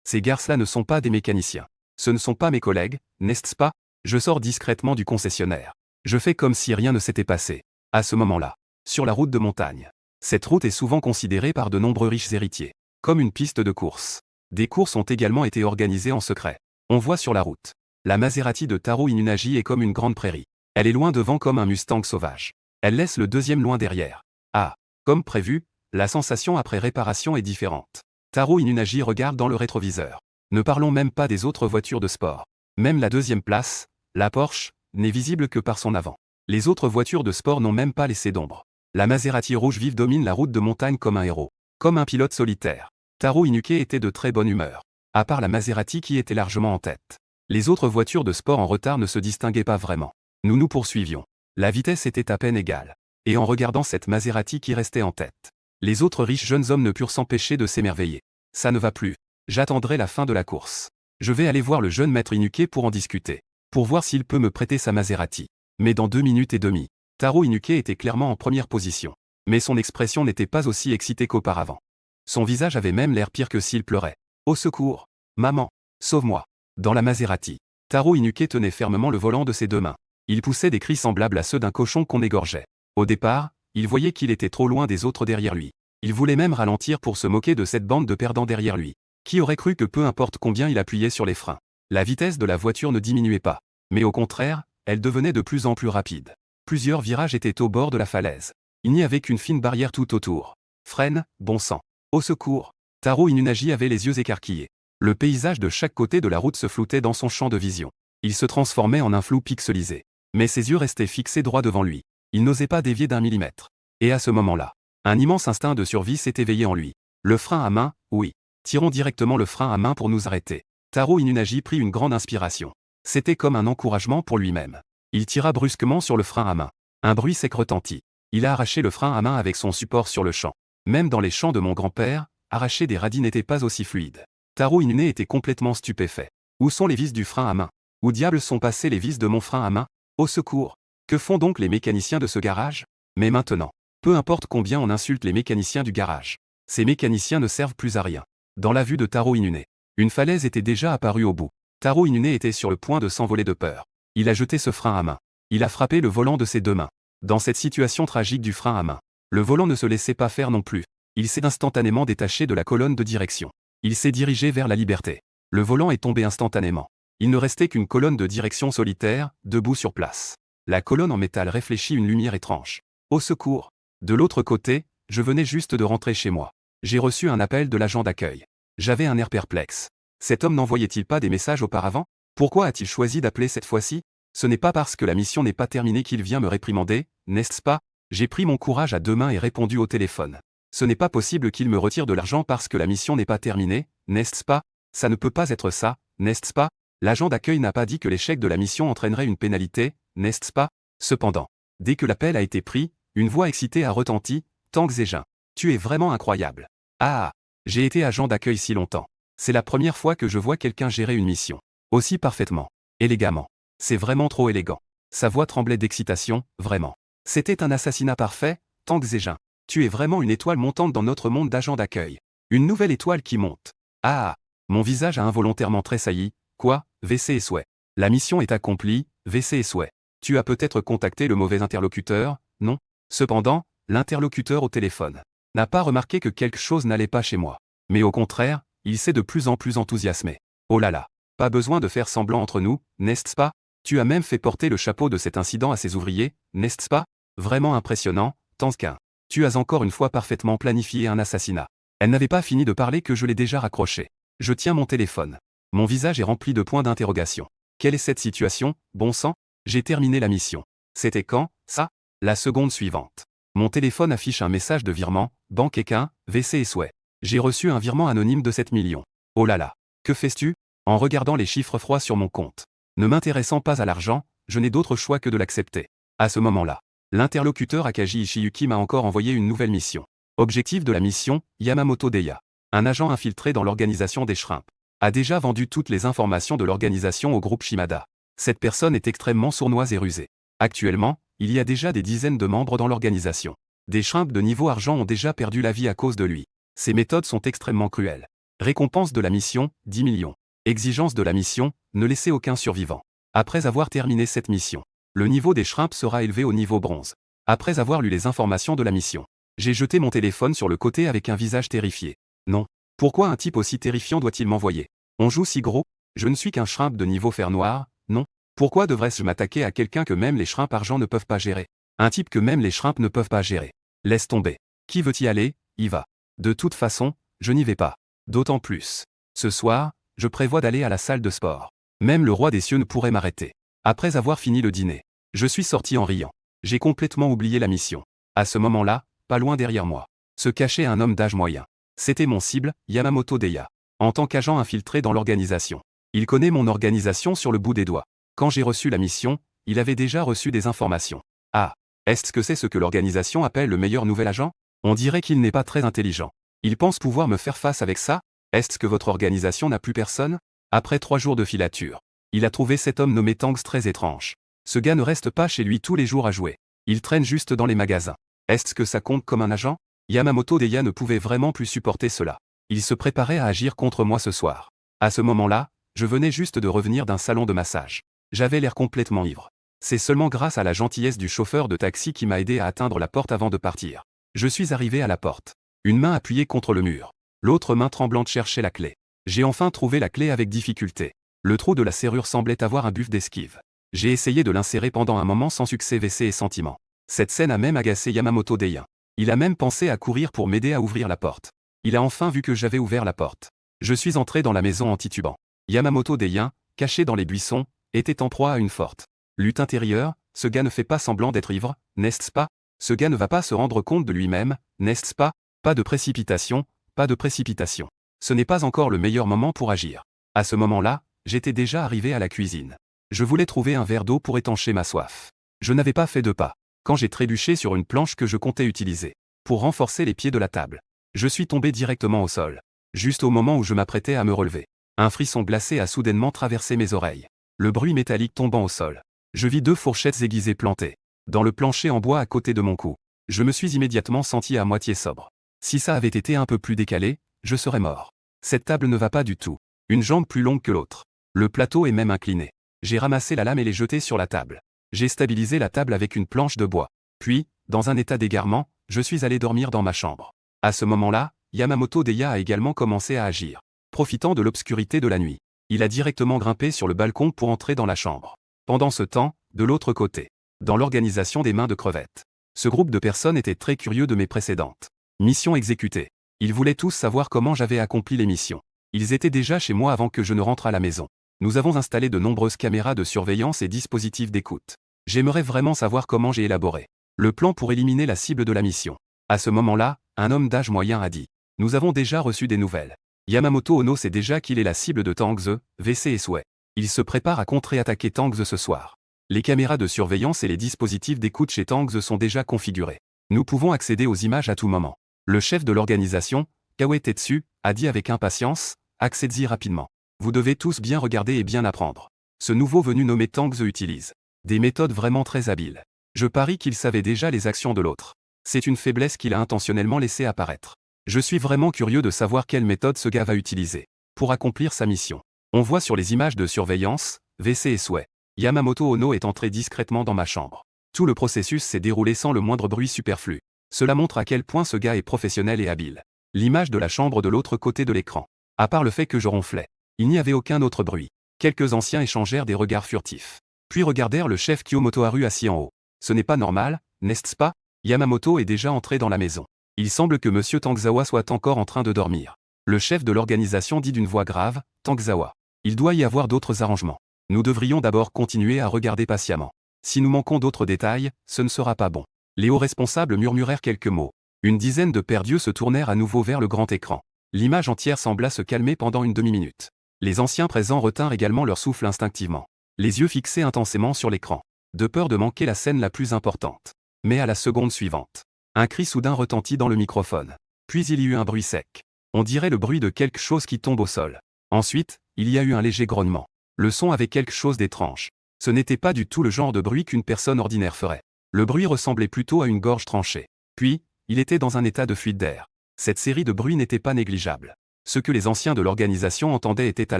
Ces garçons-là ne sont pas des mécaniciens. Ce ne sont pas mes collègues, n'est-ce pas? Je sors discrètement du concessionnaire. Je fais comme si rien ne s'était passé. À ce moment-là, sur la route de montagne. Cette route est souvent considérée par de nombreux riches héritiers comme une piste de course. Des courses ont également été organisées en secret. On voit sur la route. La Maserati de Taro Inunagi est comme une grande prairie. Elle est loin devant comme un Mustang sauvage. Elle laisse le deuxième loin derrière. Ah, comme prévu, la sensation après réparation est différente. Taro Inunagi regarde dans le rétroviseur. Ne parlons même pas des autres voitures de sport. Même la deuxième place, la Porsche, n'est visible que par son avant. Les autres voitures de sport n'ont même pas laissé d'ombre. La Maserati rouge vive domine la route de montagne comme un héros. Comme un pilote solitaire. Taro Inuke était de très bonne humeur. À part la Maserati qui était largement en tête. Les autres voitures de sport en retard ne se distinguaient pas vraiment. Nous nous poursuivions. La vitesse était à peine égale. Et en regardant cette Maserati qui restait en tête, les autres riches jeunes hommes ne purent s'empêcher de s'émerveiller. Ça ne va plus. J'attendrai la fin de la course. Je vais aller voir le jeune maître Inuke pour en discuter. Pour voir s'il peut me prêter sa Maserati. Mais dans 2 minutes et demie. Taro Inuke était clairement en première position. Mais son expression n'était pas aussi excitée qu'auparavant. Son visage avait même l'air pire que s'il pleurait. Au secours! Maman! Sauve-moi! Dans la Maserati. Taro Inuke tenait fermement le volant de ses deux mains. Il poussait des cris semblables à ceux d'un cochon qu'on égorgeait. Au départ, il voyait qu'il était trop loin des autres derrière lui. Il voulait même ralentir pour se moquer de cette bande de perdants derrière lui. Qui aurait cru que peu importe combien il appuyait sur les freins, la vitesse de la voiture ne diminuait pas. Mais au contraire, elle devenait de plus en plus rapide. Plusieurs virages étaient au bord de la falaise. Il n'y avait qu'une fine barrière tout autour. Freine, bon sang. Au secours. Taro Inunagi avait les yeux écarquillés. Le paysage de chaque côté de la route se floutait dans son champ de vision. Il se transformait en un flou pixelisé. Mais ses yeux restaient fixés droit devant lui. Il n'osait pas dévier d'un millimètre. Et à ce moment-là, un immense instinct de survie s'est éveillé en lui. Le frein à main, oui. Tirons directement le frein à main pour nous arrêter. Taro Inunagi prit une grande inspiration. C'était comme un encouragement pour lui-même. Il tira brusquement sur le frein à main. Un bruit sec retentit. Il a arraché le frein à main avec son support sur le champ. Même dans les champs de mon grand-père, arracher des radis n'était pas aussi fluide. Taro Inune était complètement stupéfait. Où sont les vis du frein à main? Où diable sont passées les vis de mon frein à main? Au secours! Que font donc les mécaniciens de ce garage? Mais maintenant, peu importe combien on insulte les mécaniciens du garage, ces mécaniciens ne servent plus à rien. Dans la vue de Taro Inune, une falaise était déjà apparue au bout. Taro Inune était sur le point de s'envoler de peur. Il a jeté ce frein à main. Il a frappé le volant de ses deux mains. Dans cette situation tragique du frein à main, le volant ne se laissait pas faire non plus. Il s'est instantanément détaché de la colonne de direction. Il s'est dirigé vers la liberté. Le volant est tombé instantanément. Il ne restait qu'une colonne de direction solitaire, debout sur place. La colonne en métal réfléchit une lumière étrange. Au secours! De l'autre côté, je venais juste de rentrer chez moi. J'ai reçu un appel de l'agent d'accueil. J'avais un air perplexe. Cet homme n'envoyait-il pas des messages auparavant? Pourquoi a-t-il choisi d'appeler cette fois-ci? Ce n'est pas parce que la mission n'est pas terminée qu'il vient me réprimander, n'est-ce pas? J'ai pris mon courage à deux mains et répondu au téléphone. Ce n'est pas possible qu'il me retire de l'argent parce que la mission n'est pas terminée, n'est-ce pas? Ça ne peut pas être ça, n'est-ce pas? L'agent d'accueil n'a pas dit que l'échec de la mission entraînerait une pénalité, n'est-ce pas? Cependant, dès que l'appel a été pris, une voix excitée a retenti. Tang Zejin, tu es vraiment incroyable. Ah, j'ai été agent d'accueil si longtemps. C'est la première fois que je vois quelqu'un gérer une mission aussi parfaitement, élégamment. C'est vraiment trop élégant. Sa voix tremblait d'excitation, vraiment. C'était un assassinat parfait, Tang Zejin. Tu es vraiment une étoile montante dans notre monde d'agents d'accueil. Une nouvelle étoile qui monte. Ah, mon visage a involontairement tressailli. Quoi, WC et souhait. La mission est accomplie, WC et souhait. Tu as peut-être contacté le mauvais interlocuteur, non? Cependant, l'interlocuteur au téléphone n'a pas remarqué que quelque chose n'allait pas chez moi. Mais au contraire, il s'est de plus en plus enthousiasmé. Oh là là, pas besoin de faire semblant entre nous, n'est-ce pas? Tu as même fait porter le chapeau de cet incident à ses ouvriers, n'est-ce pas? Vraiment impressionnant, Tanskin. Tu as encore une fois parfaitement planifié un assassinat. Elle n'avait pas fini de parler que je l'ai déjà raccroché. Je tiens mon téléphone. Mon visage est rempli de points d'interrogation. Quelle est cette situation, bon sang? J'ai terminé la mission. C'était quand, ça? La seconde suivante. Mon téléphone affiche un message de virement, banque Équin, WC et souhait. J'ai reçu un virement anonyme de 7 millions. Oh là là. Que fais-tu? En regardant les chiffres froids sur mon compte. Ne m'intéressant pas à l'argent, je n'ai d'autre choix que de l'accepter. À ce moment-là, l'interlocuteur Akaji Ishiyuki m'a encore envoyé une nouvelle mission. Objectif de la mission, Yamamoto Deya. Un agent infiltré dans l'organisation des Shrimps. A déjà vendu toutes les informations de l'organisation au groupe Shimada. Cette personne est extrêmement sournoise et rusée. Actuellement, il y a déjà des dizaines de membres dans l'organisation. Des Shrimps de niveau argent ont déjà perdu la vie à cause de lui. Ses méthodes sont extrêmement cruelles. Récompense de la mission, 10 millions. Exigence de la mission, ne laisser aucun survivant. Après avoir terminé cette mission, le niveau des Shrimps sera élevé au niveau bronze. Après avoir lu les informations de la mission, j'ai jeté mon téléphone sur le côté avec un visage terrifié. Non. Pourquoi un type aussi terrifiant doit-il m'envoyer? On joue si gros? Je ne suis qu'un Shrimp de niveau fer noir, non? Pourquoi devrais-je m'attaquer à quelqu'un que même les Shrimps argent ne peuvent pas gérer? Un type que même les Shrimps ne peuvent pas gérer. Laisse tomber. Qui veut y aller, y va. De toute façon, je n'y vais pas. D'autant plus. Ce soir, je prévois d'aller à la salle de sport. Même le roi des cieux ne pourrait m'arrêter. Après avoir fini le dîner, je suis sorti en riant. J'ai complètement oublié la mission. À ce moment-là, pas loin derrière moi, se cachait un homme d'âge moyen. C'était mon cible, Yamamoto Deya. En tant qu'agent infiltré dans l'organisation. Il connaît mon organisation sur le bout des doigts. Quand j'ai reçu la mission, il avait déjà reçu des informations. Ah, est-ce que c'est ce que l'organisation appelle le meilleur nouvel agent? On dirait qu'il n'est pas très intelligent. Il pense pouvoir me faire face avec ça? Est-ce que votre organisation n'a plus personne? Après 3 jours de filature, il a trouvé cet homme nommé Tangs très étrange. Ce gars ne reste pas chez lui tous les jours à jouer. Il traîne juste dans les magasins. Est-ce que ça compte comme un agent? Yamamoto Deya ne pouvait vraiment plus supporter cela. Il se préparait à agir contre moi ce soir. À ce moment-là, Je venais juste de revenir d'un salon de massage. J'avais l'air complètement ivre. C'est seulement grâce à la gentillesse du chauffeur de taxi qui m'a aidé à atteindre la porte avant de partir. Je suis arrivé à la porte. Une main appuyée contre le mur. L'autre main tremblante cherchait la clé. J'ai enfin trouvé la clé avec difficulté. Le trou de la serrure semblait avoir un buffle d'esquive. J'ai essayé de l'insérer pendant un moment sans succès WC et sentiment. Cette scène a même agacé Yamamoto Dein. Il a même pensé à courir pour m'aider à ouvrir la porte. Il a enfin vu que j'avais ouvert la porte. Je suis entré dans la maison en titubant. Yamamoto Dein, caché dans les buissons, était en proie à une forte lutte intérieure. Ce gars ne fait pas semblant d'être ivre, n'est-ce pas? Ce gars ne va pas se rendre compte de lui-même, n'est-ce pas? Pas de précipitation, pas de précipitation. Ce n'est pas encore le meilleur moment pour agir. À ce moment-là, j'étais déjà arrivé à la cuisine. Je voulais trouver un verre d'eau pour étancher ma soif. Je n'avais pas fait de pas, quand j'ai trébuché sur une planche que je comptais utiliser pour renforcer les pieds de la table. Je suis tombé directement au sol. Juste au moment où je m'apprêtais à me relever. Un frisson glacé a soudainement traversé mes oreilles. Le bruit métallique tombant au sol. Je vis 2 fourchettes aiguisées plantées dans le plancher en bois à côté de mon cou. Je me suis immédiatement senti à moitié sobre. Si ça avait été un peu plus décalé, je serais mort. Cette table ne va pas du tout. Une jambe plus longue que l'autre. Le plateau est même incliné. J'ai ramassé la lame et l'ai jetée sur la table. J'ai stabilisé la table avec une planche de bois. Puis, dans un état d'égarement, je suis allé dormir dans ma chambre. À ce moment-là, Yamamoto Dein a également commencé à agir. Profitant de l'obscurité de la nuit, il a directement grimpé sur le balcon pour entrer dans la chambre. Pendant ce temps, de l'autre côté, dans l'organisation des mains de crevettes, ce groupe de personnes était très curieux de mes précédentes missions exécutées. Ils voulaient tous savoir comment j'avais accompli les missions. Ils étaient déjà chez moi avant que je ne rentre à la maison. Nous avons installé de nombreuses caméras de surveillance et dispositifs d'écoute. J'aimerais vraiment savoir comment j'ai élaboré le plan pour éliminer la cible de la mission. À ce moment-là, un homme d'âge moyen a dit: Nous avons déjà reçu des nouvelles. Yamamoto Ono sait déjà qu'il est la cible de Tangze, WC et Souhait. Il se prépare à contre-attaquer Tangze ce soir. Les caméras de surveillance et les dispositifs d'écoute chez Tangze sont déjà configurés. Nous pouvons accéder aux images à tout moment. Le chef de l'organisation, Kawe Tetsu, a dit avec impatience: Accédez-y rapidement. Vous devez tous bien regarder et bien apprendre. Ce nouveau venu nommé Tangze utilise des méthodes vraiment très habiles. Je parie qu'il savait déjà les actions de l'autre. C'est une faiblesse qu'il a intentionnellement laissé apparaître. Je suis vraiment curieux de savoir quelle méthode ce gars va utiliser pour accomplir sa mission. On voit sur les images de surveillance, WC et Souhait. Yamamoto Ono est entré discrètement dans ma chambre. Tout le processus s'est déroulé sans le moindre bruit superflu. Cela montre à quel point ce gars est professionnel et habile. L'image de la chambre de l'autre côté de l'écran. À part le fait que je ronflais, il n'y avait aucun autre bruit. Quelques anciens échangèrent des regards furtifs. Puis regardèrent le chef Kiyomoto Haru assis en haut. Ce n'est pas normal, n'est-ce pas? Yamamoto est déjà entré dans la maison. Il semble que M. Tangzawa soit encore en train de dormir. Le chef de l'organisation dit d'une voix grave: Tangzawa. Il doit y avoir d'autres arrangements. Nous devrions d'abord continuer à regarder patiemment. Si nous manquons d'autres détails, ce ne sera pas bon. Les hauts responsables murmurèrent quelques mots. Une dizaine de paires d'yeux se tournèrent à nouveau vers le grand écran. L'image entière sembla se calmer pendant une demi-minute. Les anciens présents retinrent également leur souffle instinctivement. Les yeux fixés intensément sur l'écran. De peur de manquer la scène la plus importante. Mais à la seconde suivante, un cri soudain retentit dans le microphone. Puis il y eut un bruit sec. On dirait le bruit de quelque chose qui tombe au sol. Ensuite, il y a eu un léger grognement. Le son avait quelque chose d'étrange. Ce n'était pas du tout le genre de bruit qu'une personne ordinaire ferait. Le bruit ressemblait plutôt à une gorge tranchée. Puis, il était dans un état de fuite d'air. Cette série de bruits n'était pas négligeable. Ce que les anciens de l'organisation entendaient était à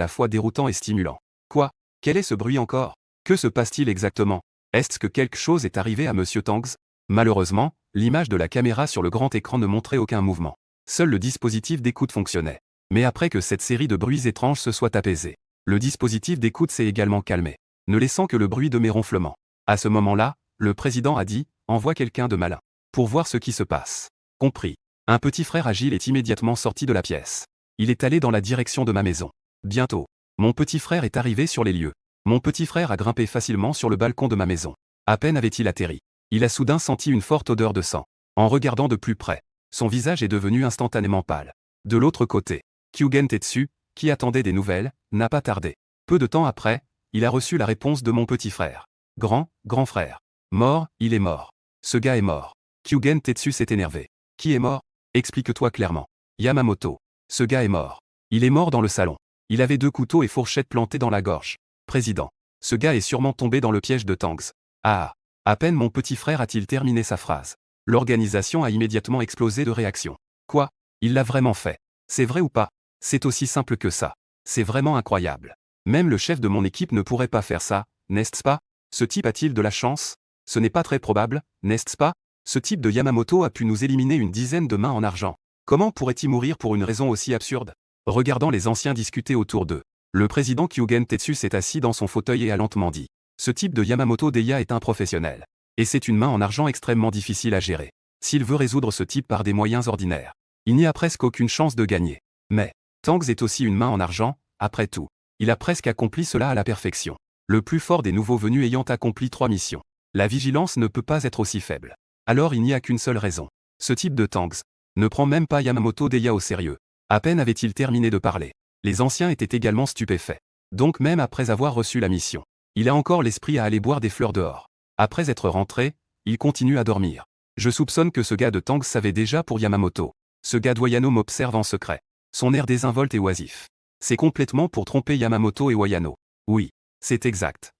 la fois déroutant et stimulant. Quoi? Quel est ce bruit encore? Que se passe-t-il exactement? Est-ce que quelque chose est arrivé à Monsieur Tangze? Malheureusement, l'image de la caméra sur le grand écran ne montrait aucun mouvement. Seul le dispositif d'écoute fonctionnait. Mais après que cette série de bruits étranges se soit apaisée, le dispositif d'écoute s'est également calmé, ne laissant que le bruit de mes ronflements. À ce moment-là, le président a dit: Envoie quelqu'un de malin pour voir ce qui se passe. Compris. Un petit frère agile est immédiatement sorti de la pièce. Il est allé dans la direction de ma maison. Bientôt, mon petit frère est arrivé sur les lieux. Mon petit frère a grimpé facilement sur le balcon de ma maison. À peine avait-il atterri, il a soudain senti une forte odeur de sang. En regardant de plus près, son visage est devenu instantanément pâle. De l'autre côté, Kyugen Tetsu, qui attendait des nouvelles, n'a pas tardé. Peu de temps après, il a reçu la réponse de mon petit frère. Grand frère. Mort, il est mort. Ce gars est mort. Kyugen Tetsu s'est énervé. Qui est mort? Explique-toi clairement. Yamamoto. Ce gars est mort. Il est mort dans le salon. Il avait 2 couteaux et fourchettes plantés dans la gorge. Président. Ce gars est sûrement tombé dans le piège de Tangze. Ah. À peine mon petit frère a-t-il terminé sa phrase. L'organisation a immédiatement explosé de réaction. Quoi? Il l'a vraiment fait. C'est vrai ou pas? C'est aussi simple que ça. C'est vraiment incroyable. Même le chef de mon équipe ne pourrait pas faire ça, n'est-ce pas? Ce type a-t-il de la chance? Ce n'est pas très probable, n'est-ce pas? Ce type de Yamamoto a pu nous éliminer une dizaine de mains en argent. Comment pourrait-il mourir pour une raison aussi absurde? Regardant les anciens discuter autour d'eux, le président Kyugen Tetsu s'est assis dans son fauteuil et a lentement dit. Ce type de Yamamoto Deya est un professionnel. Et c'est une main en argent extrêmement difficile à gérer. S'il veut résoudre ce type par des moyens ordinaires, il n'y a presque aucune chance de gagner. Mais, Tangs est aussi une main en argent, après tout. Il a presque accompli cela à la perfection. Le plus fort des nouveaux venus ayant accompli 3 missions. La vigilance ne peut pas être aussi faible. Alors il n'y a qu'une seule raison. Ce type de Tangs ne prend même pas Yamamoto Deya au sérieux. À peine avait-il terminé de parler. Les anciens étaient également stupéfaits. Donc même après avoir reçu la mission, il a encore l'esprit à aller boire des fleurs dehors. Après être rentré, il continue à dormir. Je soupçonne que ce gars de Tangs savait déjà pour Yamamoto. Ce gars de Wayano m'observe en secret. Son air désinvolte et oisif. C'est complètement pour tromper Yamamoto et Wayano. Oui, c'est exact.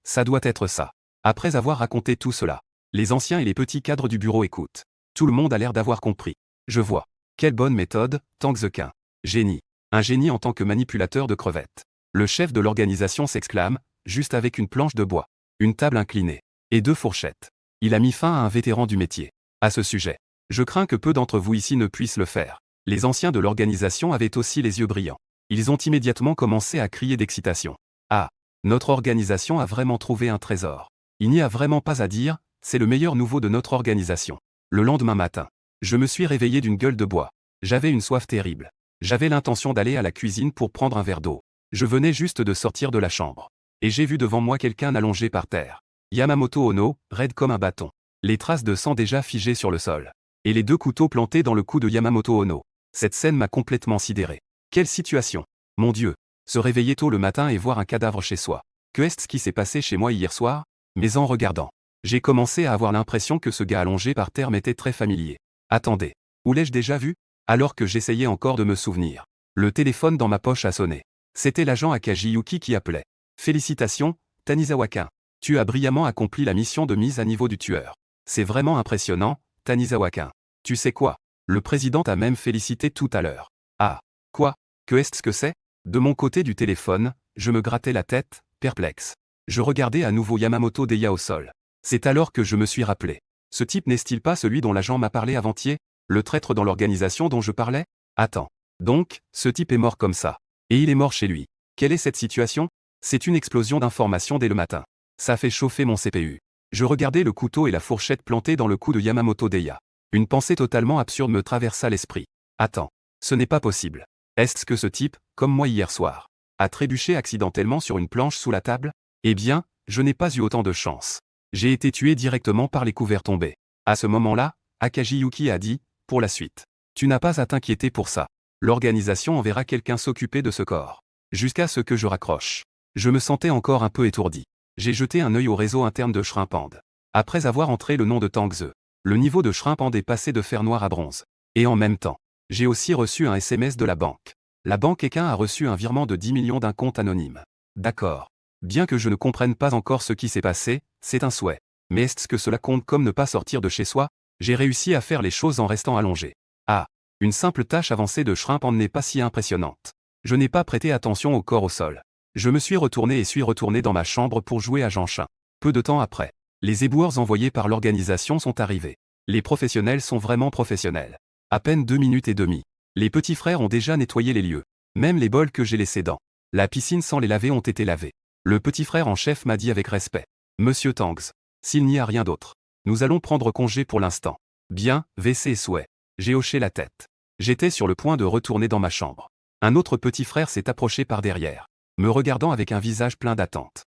Ça doit être ça. Après avoir raconté tout cela, les anciens et les petits cadres du bureau écoutent. Tout le monde a l'air d'avoir compris. Je vois. Quelle bonne méthode, Tangzekin. Génie. Un génie en tant que manipulateur de crevettes. Le chef de l'organisation s'exclame, juste avec une planche de bois, une table inclinée, et 2 fourchettes. Il a mis fin à un vétéran du métier. À ce sujet, je crains que peu d'entre vous ici ne puissent le faire. Les anciens de l'organisation avaient aussi les yeux brillants. Ils ont immédiatement commencé à crier d'excitation. Ah, notre organisation a vraiment trouvé un trésor. Il n'y a vraiment pas à dire, c'est le meilleur nouveau de notre organisation. Le lendemain matin, je me suis réveillé d'une gueule de bois. J'avais une soif terrible. J'avais l'intention d'aller à la cuisine pour prendre un verre d'eau. Je venais juste de sortir de la chambre. Et j'ai vu devant moi quelqu'un allongé par terre. Yamamoto Ono, raide comme un bâton. Les traces de sang déjà figées sur le sol. Et les 2 couteaux plantés dans le cou de Yamamoto Ono. Cette scène m'a complètement sidéré. Quelle situation! Mon Dieu! Se réveiller tôt le matin et voir un cadavre chez soi. Que est-ce qui s'est passé chez moi hier soir? Mais en regardant, j'ai commencé à avoir l'impression que ce gars allongé par terre m'était très familier. Attendez, où l'ai-je déjà vu? Alors que j'essayais encore de me souvenir. Le téléphone dans ma poche a sonné. C'était l'agent Akaji Yuki qui appelait. Félicitations, Tanizawa-kun. Tu as brillamment accompli la mission de mise à niveau du tueur. C'est vraiment impressionnant, Tanizawa-kun. Tu sais quoi? Le président t'a même félicité tout à l'heure. Ah, quoi? Que est-ce que c'est? De mon côté du téléphone, je me grattais la tête, perplexe. Je regardais à nouveau Yamamoto Deya au sol. C'est alors que je me suis rappelé. Ce type n'est-il pas celui dont l'agent m'a parlé avant-hier? Le traître dans l'organisation dont je parlais? Attends. Donc, ce type est mort comme ça. Et il est mort chez lui. Quelle est cette situation? C'est une explosion d'informations dès le matin. Ça fait chauffer mon CPU. Je regardais le couteau et la fourchette plantés dans le cou de Yamamoto Deya. Une pensée totalement absurde me traversa l'esprit. Attends. Ce n'est pas possible. Est-ce que ce type, comme moi hier soir, a trébuché accidentellement sur une planche sous la table? Eh bien, je n'ai pas eu autant de chance. J'ai été tué directement par les couverts tombés. À ce moment-là, Akaji Yuki a dit, pour la suite. Tu n'as pas à t'inquiéter pour ça. L'organisation enverra quelqu'un s'occuper de ce corps. Jusqu'à ce que je raccroche. Je me sentais encore un peu étourdi. J'ai jeté un œil au réseau interne de Shrimpand. Après avoir entré le nom de Tangze, le niveau de Shrimpand est passé de fer noir à bronze. Et en même temps, j'ai aussi reçu un SMS de la banque. La banque Ekin a reçu un virement de 10 millions d'un compte anonyme. D'accord. Bien que je ne comprenne pas encore ce qui s'est passé, c'est un souhait. Mais est-ce que cela compte comme ne pas sortir de chez soi? J'ai réussi à faire les choses en restant allongé. Ah, une simple tâche avancée de Shrimpand n'est pas si impressionnante. Je n'ai pas prêté attention au corps au sol. Je me suis retourné et suis retourné dans ma chambre pour jouer à Jean-Chin. Peu de temps après, les éboueurs envoyés par l'organisation sont arrivés. Les professionnels sont vraiment professionnels. À peine 2 minutes et demie. Les petits frères ont déjà nettoyé les lieux. Même les bols que j'ai laissés dans la piscine sans les laver ont été lavés. Le petit frère en chef m'a dit avec respect. Monsieur Tangs, s'il n'y a rien d'autre, nous allons prendre congé pour l'instant. Bien, WC et souhait. J'ai hoché la tête. J'étais sur le point de retourner dans ma chambre. Un autre petit frère s'est approché par derrière, me regardant avec un visage plein d'attente.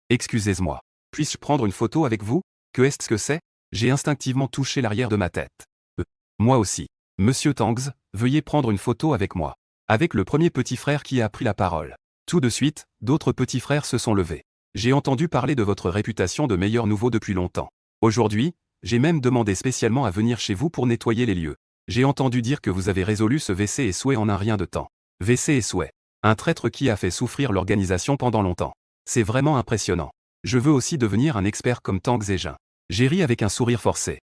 Excusez-moi. Puis-je prendre une photo avec vous? Que est-ce que c'est? J'ai instinctivement touché l'arrière de ma tête. Moi aussi. Monsieur Tangs, veuillez prendre une photo avec moi. Avec le premier petit frère qui a pris la parole. Tout de suite, d'autres petits frères se sont levés. J'ai entendu parler de votre réputation de meilleur nouveau depuis longtemps. Aujourd'hui, j'ai même demandé spécialement à venir chez vous pour nettoyer les lieux. J'ai entendu dire que vous avez résolu ce WC et souhait en un rien de temps. WC et souhait. Un traître qui a fait souffrir l'organisation pendant longtemps. C'est vraiment impressionnant. Je veux aussi devenir un expert comme Tangs et Jin. J'ai ri avec un sourire forcé.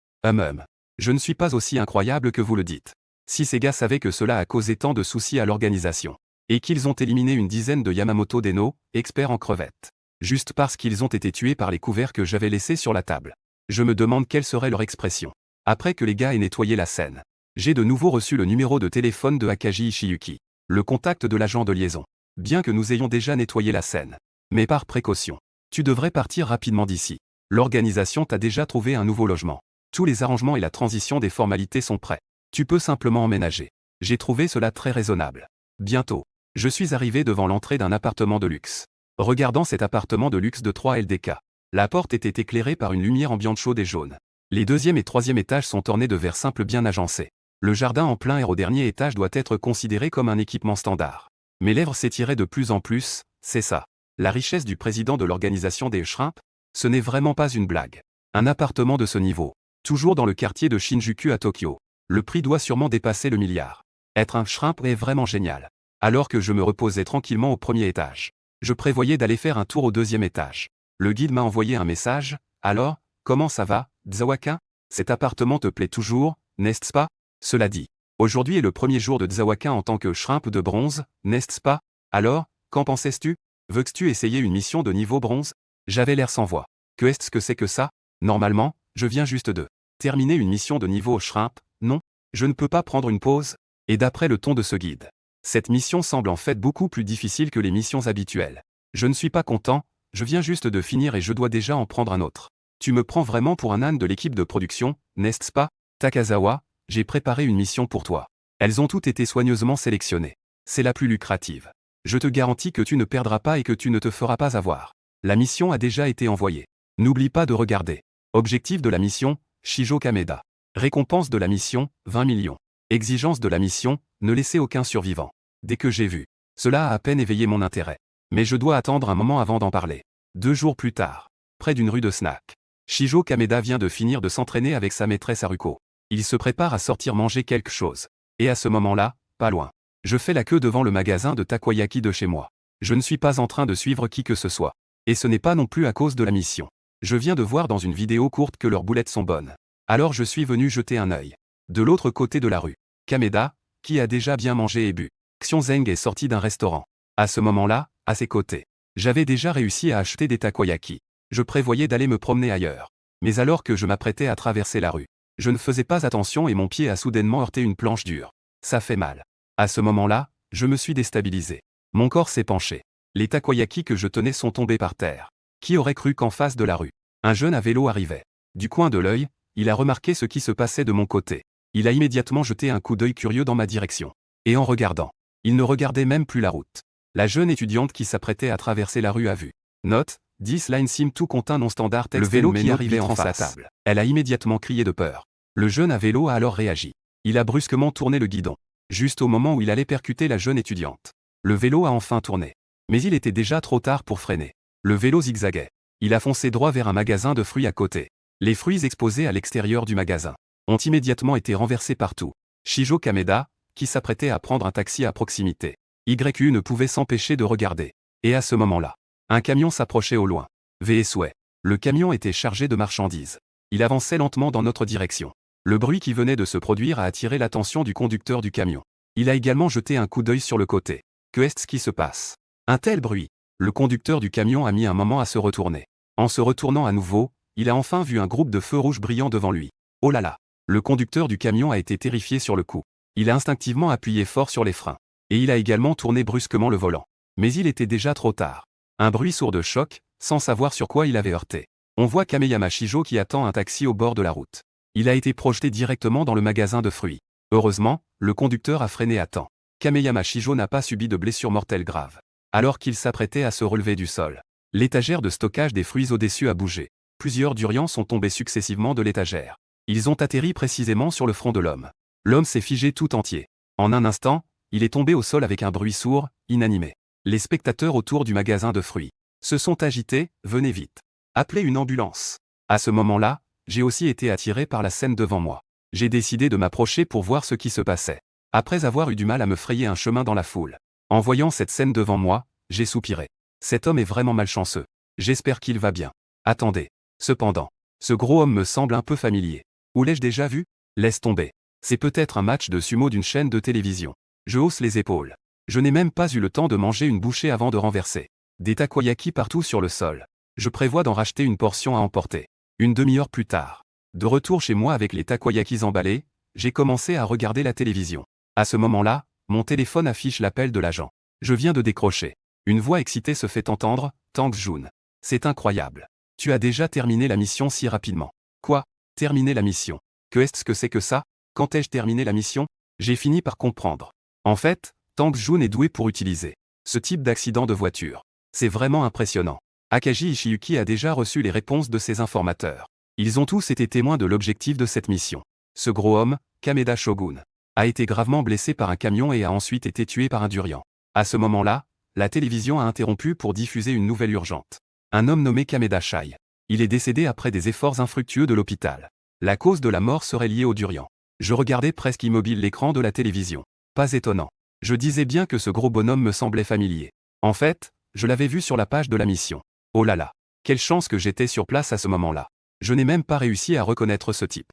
Je ne suis pas aussi incroyable que vous le dites. Si ces gars savaient que cela a causé tant de soucis à l'organisation. Et qu'ils ont éliminé une dizaine de Yamamoto Deno, experts en crevettes. Juste parce qu'ils ont été tués par les couverts que j'avais laissés sur la table. Je me demande quelle serait leur expression. Après que les gars aient nettoyé la scène. J'ai de nouveau reçu le numéro de téléphone de Akaji Ishiyuki. Le contact de l'agent de liaison. Bien que nous ayons déjà nettoyé la scène. Mais par précaution. Tu devrais partir rapidement d'ici. L'organisation t'a déjà trouvé un nouveau logement. Tous les arrangements et la transition des formalités sont prêts. Tu peux simplement emménager. J'ai trouvé cela très raisonnable. Bientôt. Je suis arrivé devant l'entrée d'un appartement de luxe. Regardant cet appartement de luxe de 3 LDK. La porte était éclairée par une lumière ambiante chaude et jaune. Les deuxième et troisième étages sont ornés de verres simples bien agencés. Le jardin en plein air au dernier étage doit être considéré comme un équipement standard. Mes lèvres s'étiraient de plus en plus, c'est ça. La richesse du président de l'organisation des Shrimp, ce n'est vraiment pas une blague. Un appartement de ce niveau, toujours dans le quartier de Shinjuku à Tokyo. Le prix doit sûrement dépasser le milliard. Être un Shrimp est vraiment génial. Alors que je me reposais tranquillement au premier étage. Je prévoyais d'aller faire un tour au deuxième étage. Le guide m'a envoyé un message. Alors, comment ça va, Zawaka? Cet appartement te plaît toujours, n'est-ce pas? Cela dit. Aujourd'hui est le premier jour de Zawaka en tant que Shrimp de bronze, n'est-ce pas? Alors, qu'en pensais-tu? Veux-tu essayer une mission de niveau bronze? J'avais l'air sans voix. Que est-ce que c'est que ça? Normalement, je viens juste de terminer une mission de niveau Shrimp, non? Je ne peux pas prendre une pause? Et d'après le ton de ce guide. Cette mission semble en fait beaucoup plus difficile que les missions habituelles. Je ne suis pas content, je viens juste de finir et je dois déjà en prendre un autre. Tu me prends vraiment pour un âne de l'équipe de production, n'est-ce pas? Takazawa, j'ai préparé une mission pour toi. Elles ont toutes été soigneusement sélectionnées. C'est la plus lucrative. Je te garantis que tu ne perdras pas et que tu ne te feras pas avoir. La mission a déjà été envoyée. N'oublie pas de regarder. Objectif de la mission, Shijo Kameda. Récompense de la mission, 20 millions. Exigence de la mission, ne laisser aucun survivant. Dès que j'ai vu, cela a à peine éveillé mon intérêt. Mais je dois attendre un moment avant d'en parler. 2 jours plus tard, près d'une rue de snack. Shijo Kameda vient de finir de s'entraîner avec sa maîtresse Haruko. Il se prépare à sortir manger quelque chose. Et à ce moment-là, pas loin. Je fais la queue devant le magasin de takoyaki de chez moi. Je ne suis pas en train de suivre qui que ce soit. Et ce n'est pas non plus à cause de la mission. Je viens de voir dans une vidéo courte que leurs boulettes sont bonnes. Alors je suis venu jeter un œil. De l'autre côté de la rue, Kameda, qui a déjà bien mangé et bu. Xiongzeng est sorti d'un restaurant. À ce moment-là, à ses côtés, j'avais déjà réussi à acheter des takoyaki. Je prévoyais d'aller me promener ailleurs. Mais alors que je m'apprêtais à traverser la rue, je ne faisais pas attention et mon pied a soudainement heurté une planche dure. Ça fait mal. À ce moment-là, je me suis déstabilisé. Mon corps s'est penché. Les takoyaki que je tenais sont tombés par terre. Qui aurait cru qu'en face de la rue, un jeune à vélo arrivait? Du coin de l'œil, il a remarqué ce qui se passait de mon côté. Il a immédiatement jeté un coup d'œil curieux dans ma direction. Et en regardant, il ne regardait même plus la route. La jeune étudiante qui s'apprêtait à traverser la rue a vu. Note, 10 line sim tout compte non standard texte. Le vélo qui arrivait en face. La table. Elle a immédiatement crié de peur. Le jeune à vélo a alors réagi. Il a brusquement tourné le guidon. Juste au moment où il allait percuter la jeune étudiante. Le vélo a enfin tourné. Mais il était déjà trop tard pour freiner. Le vélo zigzaguait. Il a foncé droit vers un magasin de fruits à côté. Les fruits exposés à l'extérieur du magasin ont immédiatement été renversés partout. Shijo Kameda, qui s'apprêtait à prendre un taxi à proximité. YU ne pouvait s'empêcher de regarder. Et à ce moment-là, un camion s'approchait au loin. VSOE. Le camion était chargé de marchandises. Il avançait lentement dans notre direction. Le bruit qui venait de se produire a attiré l'attention du conducteur du camion. Il a également jeté un coup d'œil sur le côté. Que est-ce qui se passe? Un tel bruit. Le conducteur du camion a mis un moment à se retourner. En se retournant à nouveau, il a enfin vu un groupe de feux rouges brillants devant lui. Oh là là! Le conducteur du camion a été terrifié sur le coup. Il a instinctivement appuyé fort sur les freins. Et il a également tourné brusquement le volant. Mais il était déjà trop tard. Un bruit sourd de choc, sans savoir sur quoi il avait heurté. On voit Kameyama Shijo qui attend un taxi au bord de la route. Il a été projeté directement dans le magasin de fruits. Heureusement, le conducteur a freiné à temps. Kameyama Shijo n'a pas subi de blessures mortelles graves. Alors qu'il s'apprêtait à se relever du sol, l'étagère de stockage des fruits au-dessus a bougé. Plusieurs durians sont tombés successivement de l'étagère. Ils ont atterri précisément sur le front de l'homme. L'homme s'est figé tout entier. En un instant, il est tombé au sol avec un bruit sourd, inanimé. Les spectateurs autour du magasin de fruits se sont agités, venez vite. Appelez une ambulance. À ce moment-là, j'ai aussi été attiré par la scène devant moi. J'ai décidé de m'approcher pour voir ce qui se passait. Après avoir eu du mal à me frayer un chemin dans la foule. En voyant cette scène devant moi, j'ai soupiré. Cet homme est vraiment malchanceux. J'espère qu'il va bien. Attendez. Cependant, ce gros homme me semble un peu familier. Où l'ai-je déjà vu? Laisse tomber. C'est peut-être un match de sumo d'une chaîne de télévision. Je hausse les épaules. Je n'ai même pas eu le temps de manger une bouchée avant de renverser des takoyaki partout sur le sol. Je prévois d'en racheter une portion à emporter. Une demi-heure plus tard, de retour chez moi avec les takoyakis emballés, j'ai commencé à regarder la télévision. À ce moment-là, mon téléphone affiche l'appel de l'agent. Je viens de décrocher. Une voix excitée se fait entendre, Tang Jun. C'est incroyable. Tu as déjà terminé la mission si rapidement. Quoi? Terminer la mission? Que est-ce que c'est que ça? Quand ai-je terminé la mission? J'ai fini par comprendre. En fait, Tang Jun est doué pour utiliser ce type d'accident de voiture. C'est vraiment impressionnant. Akaji Ishiyuki a déjà reçu les réponses de ses informateurs. Ils ont tous été témoins de l'objectif de cette mission. Ce gros homme, Kameda Shogun, a été gravement blessé par un camion et a ensuite été tué par un durian. À ce moment-là, la télévision a interrompu pour diffuser une nouvelle urgente. Un homme nommé Kameda Shai. Il est décédé après des efforts infructueux de l'hôpital. La cause de la mort serait liée au durian. Je regardais presque immobile l'écran de la télévision. Pas étonnant. Je disais bien que ce gros bonhomme me semblait familier. En fait, je l'avais vu sur la page de la mission. Oh là là. Quelle chance que j'étais sur place à ce moment-là. Je n'ai même pas réussi à reconnaître ce type.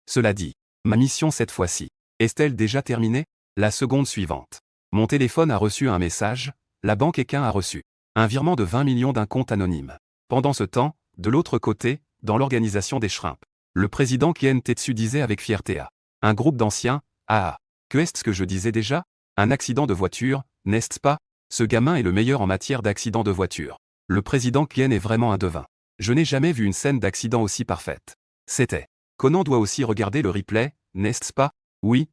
Cela dit, ma mission cette fois-ci, est-elle déjà terminée? La seconde suivante. Mon téléphone a reçu un message, la banque Equin a reçu un virement de 20 millions d'un compte anonyme. Pendant ce temps, de l'autre côté, dans l'organisation des Shrimps, le président Kien Tetsu disait avec fierté à un groupe d'anciens, que est-ce que je disais déjà? Un accident de voiture, n'est-ce pas? Ce gamin est le meilleur en matière d'accident de voiture. Le président Kien est vraiment un devin. Je n'ai jamais vu une scène d'accident aussi parfaite. C'était. Conan doit aussi regarder le replay, n'est-ce pas? Oui.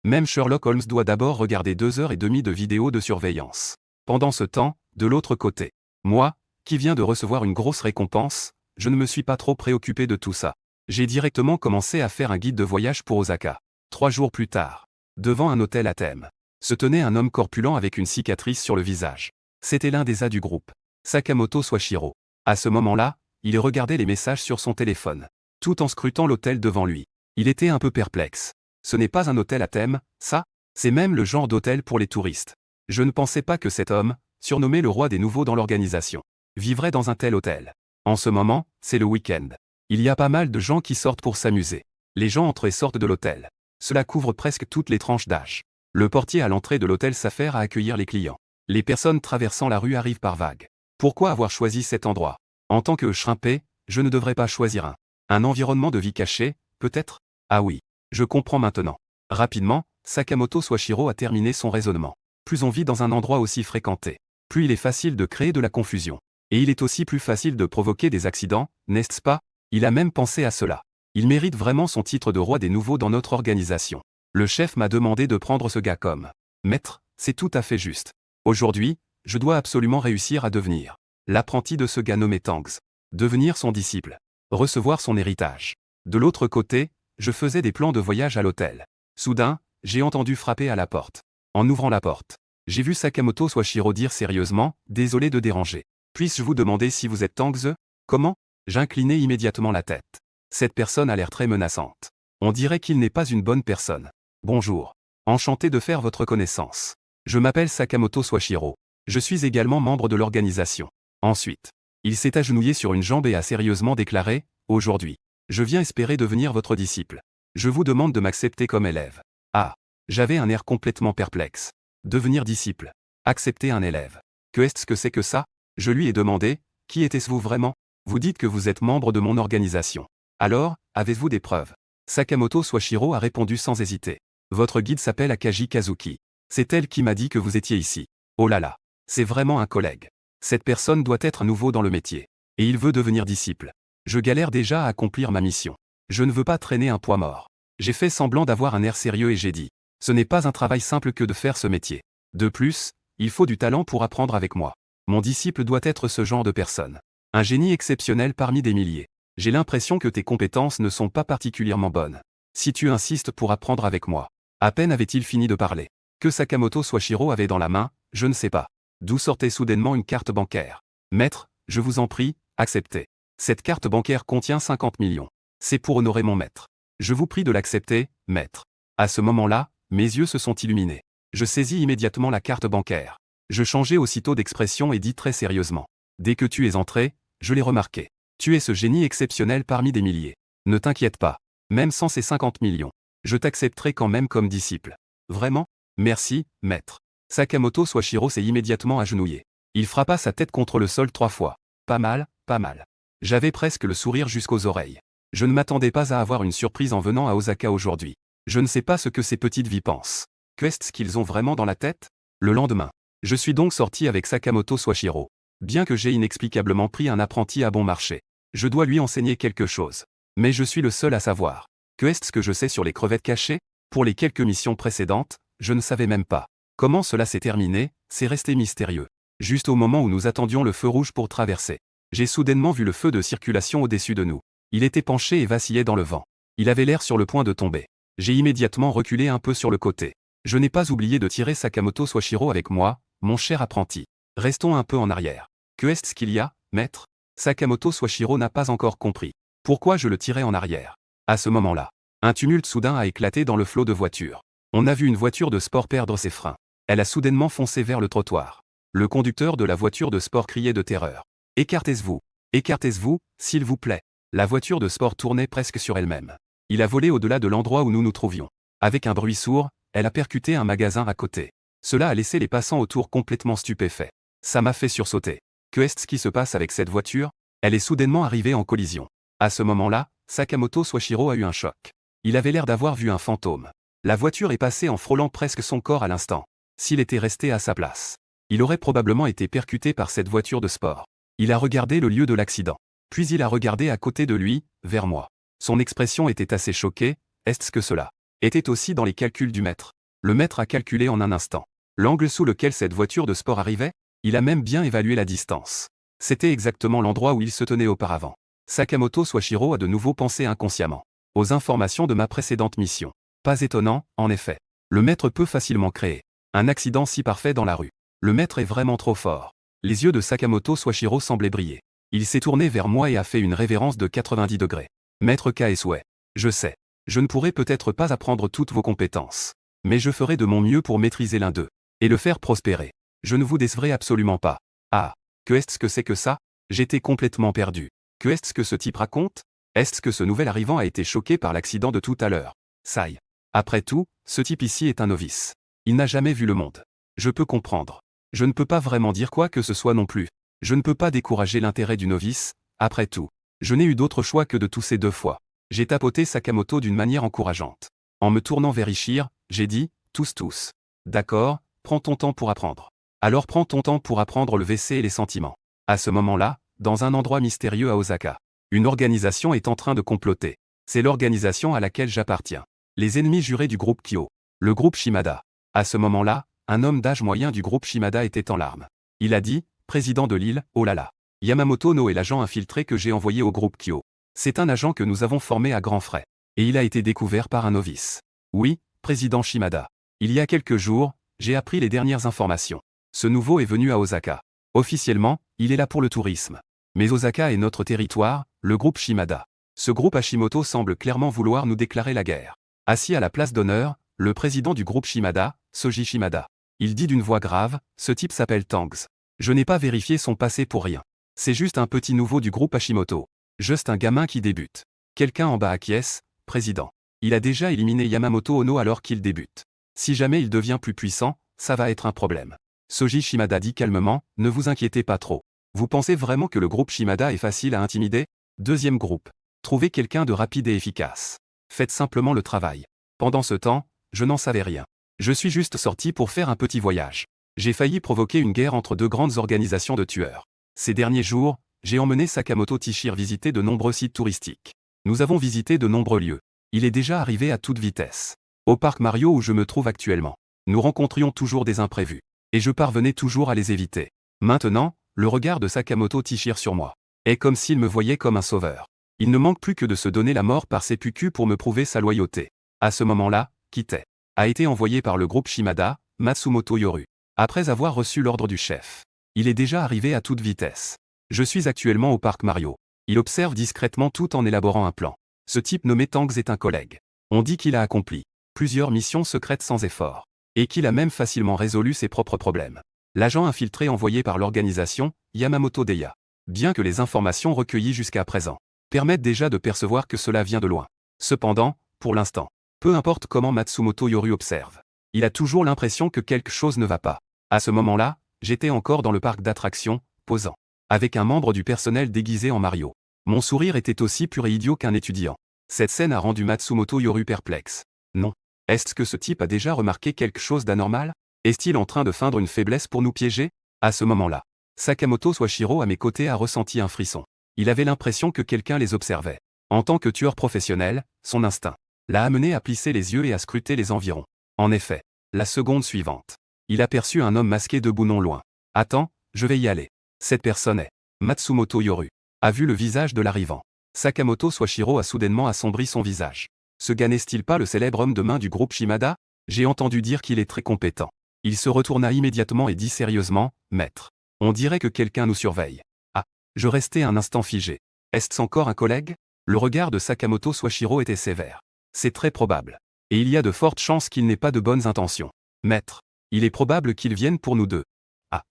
Même Sherlock Holmes doit d'abord regarder 2 heures et demie de vidéos de surveillance. Pendant ce temps, de l'autre côté, moi, qui viens de recevoir une grosse récompense, je ne me suis pas trop préoccupé de tout ça. J'ai directement commencé à faire un guide de voyage pour Osaka. 3 jours plus tard, devant un hôtel à thème, se tenait un homme corpulent avec une cicatrice sur le visage. C'était l'un des A du groupe, Sakamoto Swashiro. À ce moment-là, il regardait les messages sur son téléphone, tout en scrutant l'hôtel devant lui. Il était un peu perplexe. Ce n'est pas un hôtel à thème, ça? C'est même le genre d'hôtel pour les touristes. Je ne pensais pas que cet homme, surnommé le roi des nouveaux dans l'organisation, vivrait dans un tel hôtel. En ce moment, c'est le week-end. Il y a pas mal de gens qui sortent pour s'amuser. Les gens entrent et sortent de l'hôtel. Cela couvre presque toutes les tranches d'âge. Le portier à l'entrée de l'hôtel s'affaire à accueillir les clients. Les personnes traversant la rue arrivent par vagues. Pourquoi avoir choisi cet endroit? En tant que shrimpé, je ne devrais pas choisir un environnement de vie caché, peut-être? Ah oui, je comprends maintenant. Rapidement, Sakamoto Swashiro a terminé son raisonnement. Plus on vit dans un endroit aussi fréquenté, plus il est facile de créer de la confusion. Et il est aussi plus facile de provoquer des accidents, n'est-ce pas? Il a même pensé à cela. Il mérite vraiment son titre de roi des nouveaux dans notre organisation. Le chef m'a demandé de prendre ce gars comme maître, c'est tout à fait juste. Aujourd'hui, je dois absolument réussir à devenir l'apprenti de ce gars nommé Tangs. Devenir son disciple. Recevoir son héritage. De l'autre côté, je faisais des plans de voyage à l'hôtel. Soudain, j'ai entendu frapper à la porte. En ouvrant la porte, j'ai vu Sakamoto Swashiro dire sérieusement, « Désolé de déranger. Puis-je vous demander si vous êtes Tangs? » Comment? J'inclinai immédiatement la tête. Cette personne a l'air très menaçante. On dirait qu'il n'est pas une bonne personne. Bonjour. Enchanté de faire votre connaissance. Je m'appelle Sakamoto Swashiro. Je suis également membre de l'organisation. Ensuite, il s'est agenouillé sur une jambe et a sérieusement déclaré, « Aujourd'hui, je viens espérer devenir votre disciple. Je vous demande de m'accepter comme élève. » Ah, j'avais un air complètement perplexe. Devenir disciple. Accepter un élève. Que est-ce que c'est que ça? Je lui ai demandé, « Qui était-ce-vous vraiment? Vous dites que vous êtes membre de mon organisation. Alors, avez-vous des preuves? » Sakamoto Swashiro a répondu sans hésiter. « Votre guide s'appelle Akaji Kazuki. C'est elle qui m'a dit que vous étiez ici. Oh là là. C'est vraiment un collègue. Cette personne doit être nouveau dans le métier. Et il veut devenir disciple. Je galère déjà à accomplir ma mission. Je ne veux pas traîner un poids mort. » J'ai fait semblant d'avoir un air sérieux et j'ai dit, « Ce n'est pas un travail simple que de faire ce métier. De plus, il faut du talent pour apprendre avec moi. Mon disciple doit être ce genre de personne. Un génie exceptionnel parmi des milliers. J'ai l'impression que tes compétences ne sont pas particulièrement bonnes. Si tu insistes pour apprendre avec moi. » À peine avait-il fini de parler. Que Sakamoto Swashiro avait dans la main, je ne sais pas. D'où sortait soudainement une carte bancaire. « Maître, je vous en prie, acceptez. Cette carte bancaire contient 50 millions. C'est pour honorer mon maître. Je vous prie de l'accepter, maître. » À ce moment-là, mes yeux se sont illuminés. Je saisis immédiatement la carte bancaire. Je changeai aussitôt d'expression et dis très sérieusement. « Dès que tu es entré, je l'ai remarqué. Tu es ce génie exceptionnel parmi des milliers. Ne t'inquiète pas. Même sans ces 50 millions, je t'accepterai quand même comme disciple. » Vraiment? Merci, maître. Sakamoto Swashiro s'est immédiatement agenouillé. Il frappa sa tête contre le sol 3 fois. Pas mal, pas mal. J'avais presque le sourire jusqu'aux oreilles. Je ne m'attendais pas à avoir une surprise en venant à Osaka aujourd'hui. Je ne sais pas ce que ces petites vies pensent. Qu'est-ce qu'ils ont vraiment dans la tête? Le lendemain, je suis donc sorti avec Sakamoto Swashiro. Bien que j'ai inexplicablement pris un apprenti à bon marché, je dois lui enseigner quelque chose. Mais je suis le seul à savoir. Qu'est-ce que je sais sur les crevettes cachées? Pour les quelques missions précédentes, je ne savais même pas. Comment cela s'est terminé, c'est resté mystérieux. Juste au moment où nous attendions le feu rouge pour traverser, j'ai soudainement vu le feu de circulation au-dessus de nous. Il était penché et vacillait dans le vent. Il avait l'air sur le point de tomber. J'ai immédiatement reculé un peu sur le côté. Je n'ai pas oublié de tirer Sakamoto Swashiro avec moi, mon cher apprenti. Restons un peu en arrière. Qu'est-ce qu'il y a, maître? Sakamoto Swashiro n'a pas encore compris. Pourquoi je le tirais en arrière? À ce moment-là, un tumulte soudain a éclaté dans le flot de voitures. On a vu une voiture de sport perdre ses freins. Elle a soudainement foncé vers le trottoir. Le conducteur de la voiture de sport criait de terreur. Écartez-vous. Écartez-vous, s'il vous plaît. La voiture de sport tournait presque sur elle-même. Il a volé au-delà de l'endroit où nous nous trouvions. Avec un bruit sourd, elle a percuté un magasin à côté. Cela a laissé les passants autour complètement stupéfaits. Ça m'a fait sursauter. Qu'est-ce qui se passe avec cette voiture? Elle est soudainement arrivée en collision. À ce moment-là, Sakamoto Swashiro a eu un choc. Il avait l'air d'avoir vu un fantôme. La voiture est passée en frôlant presque son corps à l'instant. S'il était resté à sa place, il aurait probablement été percuté par cette voiture de sport. Il a regardé le lieu de l'accident. Puis il a regardé à côté de lui, vers moi. Son expression était assez choquée. Est-ce que cela était aussi dans les calculs du maître? Le maître a calculé en un instant l'angle sous lequel cette voiture de sport arrivait. Il a même bien évalué la distance. C'était exactement l'endroit où il se tenait auparavant. Sakamoto Swashiro a de nouveau pensé inconsciemment aux informations de ma précédente mission. Pas étonnant, en effet. Le maître peut facilement créer un accident si parfait dans la rue. Le maître est vraiment trop fort. Les yeux de Sakamoto Swashiro semblaient briller. Il s'est tourné vers moi et a fait une révérence de 90 degrés. Maître Kaesue. Je sais. Je ne pourrai peut-être pas apprendre toutes vos compétences. Mais je ferai de mon mieux pour maîtriser l'un d'eux. Et le faire prospérer. Je ne vous décevrai absolument pas. Ah. Qu'est-ce que c'est que ça? J'étais complètement perdu. Qu'est-ce que ce type raconte? Est-ce que ce nouvel arrivant a été choqué par l'accident de tout à l'heure? Saï. Après tout, ce type ici est un novice. Il n'a jamais vu le monde. Je peux comprendre. Je ne peux pas vraiment dire quoi que ce soit non plus. Je ne peux pas décourager l'intérêt du novice. Après tout, je n'ai eu d'autre choix que de tousser 2 fois. J'ai tapoté Sakamoto d'une manière encourageante. En me tournant vers Ishir, j'ai dit, tous. D'accord, prends ton temps pour apprendre. Alors prends ton temps pour apprendre le WC et les sentiments. À ce moment-là, dans un endroit mystérieux à Osaka, une organisation est en train de comploter. C'est l'organisation à laquelle j'appartiens. Les ennemis jurés du groupe Kyo. Le groupe Shimada. À ce moment-là, un homme d'âge moyen du groupe Shimada était en larmes. Il a dit, président de l'île, oh là là. Yamamoto no est l'agent infiltré que j'ai envoyé au groupe Kyo. C'est un agent que nous avons formé à grands frais. Et il a été découvert par un novice. Oui, président Shimada. Il y a quelques jours, j'ai appris les dernières informations. Ce nouveau est venu à Osaka. Officiellement, il est là pour le tourisme. Mais Osaka est notre territoire, le groupe Shimada. Ce groupe Hashimoto semble clairement vouloir nous déclarer la guerre. Assis à la place d'honneur, le président du groupe Shimada, Soji Shimada. Il dit d'une voix grave, ce type s'appelle Tangs. Je n'ai pas vérifié son passé pour rien. C'est juste un petit nouveau du groupe Hashimoto. Juste un gamin qui débute. Quelqu'un en bas acquiesce, président. Il a déjà éliminé Yamamoto Ono alors qu'il débute. Si jamais il devient plus puissant, ça va être un problème. Soji Shimada dit calmement, ne vous inquiétez pas trop. Vous pensez vraiment que le groupe Shimada est facile à intimider? Deuxième groupe. Trouvez quelqu'un de rapide et efficace. Faites simplement le travail. Pendant ce temps, je n'en savais rien. Je suis juste sorti pour faire un petit voyage. J'ai failli provoquer une guerre entre 2 grandes organisations de tueurs. Ces derniers jours, j'ai emmené Sakamoto Tishir visiter de nombreux sites touristiques. Nous avons visité de nombreux lieux. Il est déjà arrivé à toute vitesse. Au parc Mario où je me trouve actuellement, nous rencontrions toujours des imprévus. Et je parvenais toujours à les éviter. Maintenant, le regard de Sakamoto Tishir sur moi est comme s'il me voyait comme un sauveur. Il ne manque plus que de se donner la mort par ses PQ pour me prouver sa loyauté. À ce moment-là, Kite a été envoyé par le groupe Shimada, Matsumoto Yoru. Après avoir reçu l'ordre du chef, il est déjà arrivé à toute vitesse. Je suis actuellement au parc Mario. Il observe discrètement tout en élaborant un plan. Ce type nommé Tangs est un collègue. On dit qu'il a accompli plusieurs missions secrètes sans effort. Et qu'il a même facilement résolu ses propres problèmes. L'agent infiltré envoyé par l'organisation, Yamamoto Deya. Bien que les informations recueillies jusqu'à présent permettent déjà de percevoir que cela vient de loin. Cependant, pour l'instant, peu importe comment Matsumoto Yoru observe. Il a toujours l'impression que quelque chose ne va pas. À ce moment-là, j'étais encore dans le parc d'attractions, posant, avec un membre du personnel déguisé en Mario. Mon sourire était aussi pur et idiot qu'un étudiant. Cette scène a rendu Matsumoto Yoru perplexe. Non. Est-ce que ce type a déjà remarqué quelque chose d'anormal? Est-il en train de feindre une faiblesse pour nous piéger? À ce moment-là, Sakamoto Soichiro à mes côtés a ressenti un frisson. Il avait l'impression que quelqu'un les observait. En tant que tueur professionnel, son instinct l'a amené à plisser les yeux et à scruter les environs. En effet, la seconde suivante, il aperçut un homme masqué debout non loin. « Attends, je vais y aller. Cette personne est Matsumoto Yoru. » A vu le visage de l'arrivant. Sakamoto Soichiro a soudainement assombri son visage. Ce gars n'est-il pas le célèbre homme de main du groupe Shimada? J'ai entendu dire qu'il est très compétent. Il se retourna immédiatement et dit sérieusement, « Maître, on dirait que quelqu'un nous surveille. » Ah, je restai un instant figé. Est-ce encore un collègue? Le regard de Sakamoto Soichiro était sévère. C'est très probable. Et il y a de fortes chances qu'il n'ait pas de bonnes intentions. Maître, il est probable qu'il vienne pour nous deux. Ah.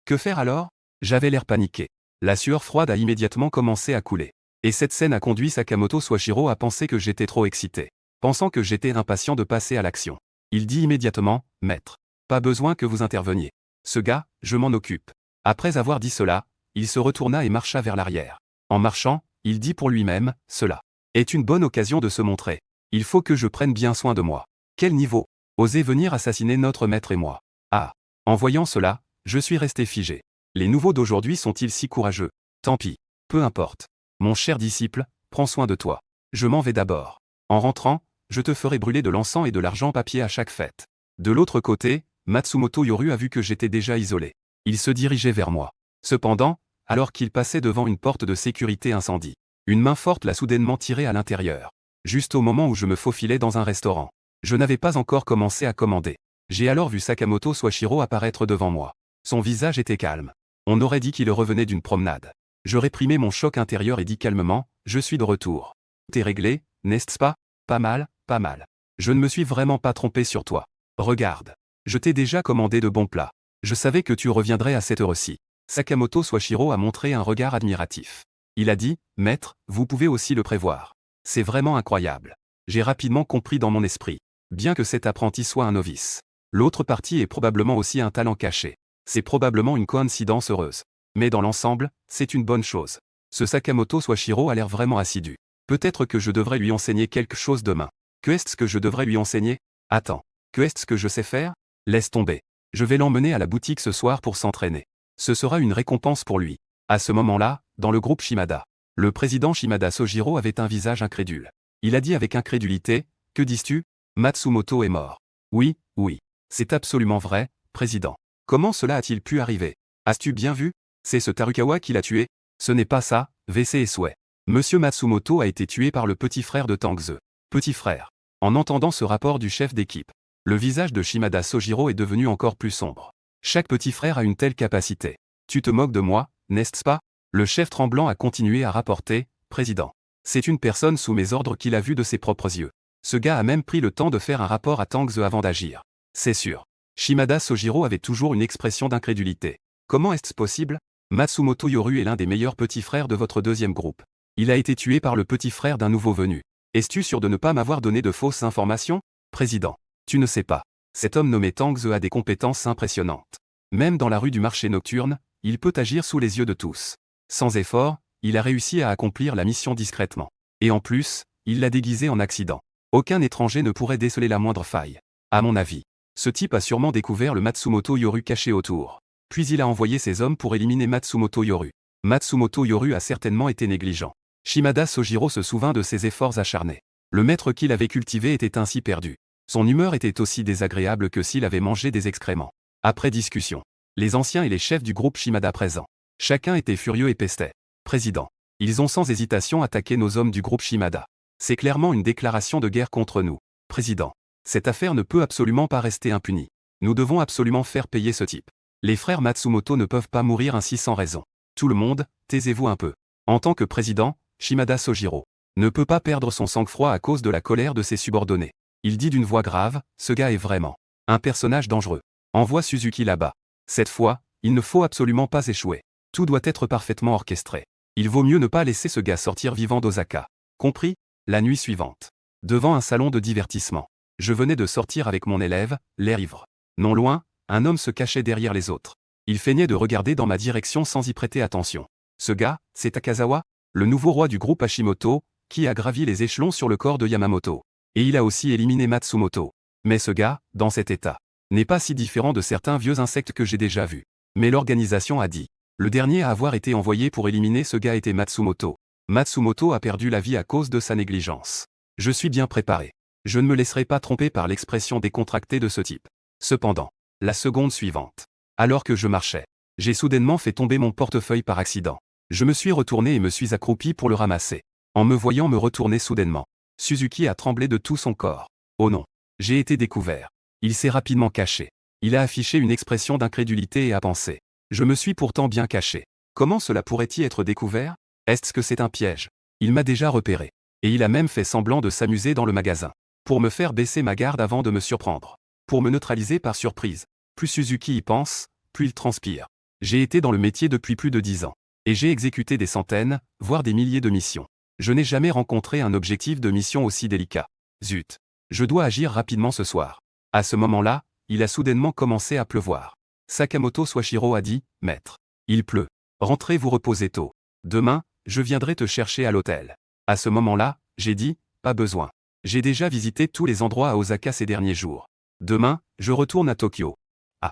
Que faire alors? J'avais l'air paniqué. La sueur froide a immédiatement commencé à couler. Et cette scène a conduit Sakamoto Soichiro à penser que j'étais trop excité. Pensant que j'étais impatient de passer à l'action. Il dit immédiatement, « Maître, pas besoin que vous interveniez. Ce gars, je m'en occupe. » Après avoir dit cela, il se retourna et marcha vers l'arrière. En marchant, il dit pour lui-même, « Cela est une bonne occasion de se montrer. Il faut que je prenne bien soin de moi. » Quel niveau? Oser venir assassiner notre maître et moi. Ah. En voyant cela, je suis resté figé. Les nouveaux d'aujourd'hui sont-ils si courageux? Tant pis. Peu importe. Mon cher disciple, prends soin de toi. Je m'en vais d'abord. En rentrant, je te ferai brûler de l'encens et de l'argent papier à chaque fête. De l'autre côté, Matsumoto Yoru a vu que j'étais déjà isolé. Il se dirigeait vers moi. Cependant, alors qu'il passait devant une porte de sécurité incendie, une main forte l'a soudainement tiré à l'intérieur. Juste au moment où je me faufilais dans un restaurant. Je n'avais pas encore commencé à commander. J'ai alors vu Sakamoto Soichiro apparaître devant moi. Son visage était calme. On aurait dit qu'il revenait d'une promenade. Je réprimai mon choc intérieur et dis calmement, « Je suis de retour. T'es réglé, n'est-ce pas? Pas mal, pas mal. Je ne me suis vraiment pas trompé sur toi. Regarde. Je t'ai déjà commandé de bons plats. Je savais que tu reviendrais à cette heure-ci. » Sakamoto Soichiro a montré un regard admiratif. Il a dit, « Maître, vous pouvez aussi le prévoir. C'est vraiment incroyable. » J'ai rapidement compris dans mon esprit. Bien que cet apprenti soit un novice, l'autre partie est probablement aussi un talent caché. C'est probablement une coïncidence heureuse. Mais dans l'ensemble, c'est une bonne chose. Ce Sakamoto Soichiro a l'air vraiment assidu. Peut-être que je devrais lui enseigner quelque chose demain. Que est-ce que je devrais lui enseigner? Attends. Que est-ce que je sais faire? Laisse tomber. Je vais l'emmener à la boutique ce soir pour s'entraîner. Ce sera une récompense pour lui. À ce moment-là, dans le groupe Shimada, le président Shimada Sojiro avait un visage incrédule. Il a dit avec incrédulité, « Que dis-tu? Matsumoto est mort. » Oui, oui. C'est absolument vrai, président. Comment cela a-t-il pu arriver? As-tu bien vu? C'est ce Tarukawa qui l'a tué? Ce n'est pas ça, WC et souhait. Monsieur Matsumoto a été tué par le petit frère de Tangze. Petit frère. En entendant ce rapport du chef d'équipe, le visage de Shimada Sojiro est devenu encore plus sombre. Chaque petit frère a une telle capacité. Tu te moques de moi, n'est-ce pas? Le chef tremblant a continué à rapporter, président. C'est une personne sous mes ordres qu'il a vue de ses propres yeux. Ce gars a même pris le temps de faire un rapport à Tangze avant d'agir. C'est sûr. Shimada Sojiro avait toujours une expression d'incrédulité. Comment est-ce possible? Matsumoto Yoru est l'un des meilleurs petits frères de votre deuxième groupe. Il a été tué par le petit frère d'un nouveau venu. Es-tu sûr de ne pas m'avoir donné de fausses informations? Président. Tu ne sais pas. Cet homme nommé Tangze a des compétences impressionnantes. Même dans la rue du marché nocturne, il peut agir sous les yeux de tous. Sans effort, il a réussi à accomplir la mission discrètement. Et en plus, il l'a déguisé en accident. Aucun étranger ne pourrait déceler la moindre faille. À mon avis, ce type a sûrement découvert le Matsumoto Yoru caché autour. Puis il a envoyé ses hommes pour éliminer Matsumoto Yoru. Matsumoto Yoru a certainement été négligent. Shimada Sojiro se souvint de ses efforts acharnés. Le maître qu'il avait cultivé était ainsi perdu. Son humeur était aussi désagréable que s'il avait mangé des excréments. Après discussion, les anciens et les chefs du groupe Shimada présents. Chacun était furieux et pestait. Président. Ils ont sans hésitation attaqué nos hommes du groupe Shimada. C'est clairement une déclaration de guerre contre nous. Président. Cette affaire ne peut absolument pas rester impunie. Nous devons absolument faire payer ce type. Les frères Matsumoto ne peuvent pas mourir ainsi sans raison. Tout le monde, taisez-vous un peu. En tant que président, Shimada Sojiro ne peut pas perdre son sang-froid à cause de la colère de ses subordonnés. Il dit d'une voix grave, « Ce gars est vraiment un personnage dangereux. Envoie Suzuki là-bas. Cette fois, il ne faut absolument pas échouer. Tout doit être parfaitement orchestré. Il vaut mieux ne pas laisser ce gars sortir vivant d'Osaka. Compris? » La nuit suivante. Devant un salon de divertissement. Je venais de sortir avec mon élève, l'air ivre. Non loin, un homme se cachait derrière les autres. Il feignait de regarder dans ma direction sans y prêter attention. Ce gars, c'est Takazawa, le nouveau roi du groupe Hashimoto, qui a gravi les échelons sur le corps de Yamamoto. Et il a aussi éliminé Matsumoto. Mais ce gars, dans cet état, n'est pas si différent de certains vieux insectes que j'ai déjà vus. Mais l'organisation a dit. Le dernier à avoir été envoyé pour éliminer ce gars était Matsumoto. Matsumoto a perdu la vie à cause de sa négligence. Je suis bien préparé. Je ne me laisserai pas tromper par l'expression décontractée de ce type. Cependant, la seconde suivante. Alors que je marchais, j'ai soudainement fait tomber mon portefeuille par accident. Je me suis retourné et me suis accroupi pour le ramasser. En me voyant me retourner soudainement, Suzuki a tremblé de tout son corps. Oh non, j'ai été découvert. Il s'est rapidement caché. Il a affiché une expression d'incrédulité et a pensé. Je me suis pourtant bien caché. Comment cela pourrait-il être découvert? Est-ce que c'est un piège? Il m'a déjà repéré. Et il a même fait semblant de s'amuser dans le magasin. Pour me faire baisser ma garde avant de me surprendre. Pour me neutraliser par surprise. Plus Suzuki y pense, plus il transpire. J'ai été dans le métier depuis plus de 10 ans. Et j'ai exécuté des centaines, voire des milliers de missions. Je n'ai jamais rencontré un objectif de mission aussi délicat. Zut. Je dois agir rapidement ce soir. À ce moment-là, il a soudainement commencé à pleuvoir. Sakamoto Swashiro a dit, « Maître, il pleut. Rentrez vous reposer tôt. Demain, je viendrai te chercher à l'hôtel. » À ce moment-là, j'ai dit, « Pas besoin. J'ai déjà visité tous les endroits à Osaka ces derniers jours. Demain, je retourne à Tokyo. » Ah.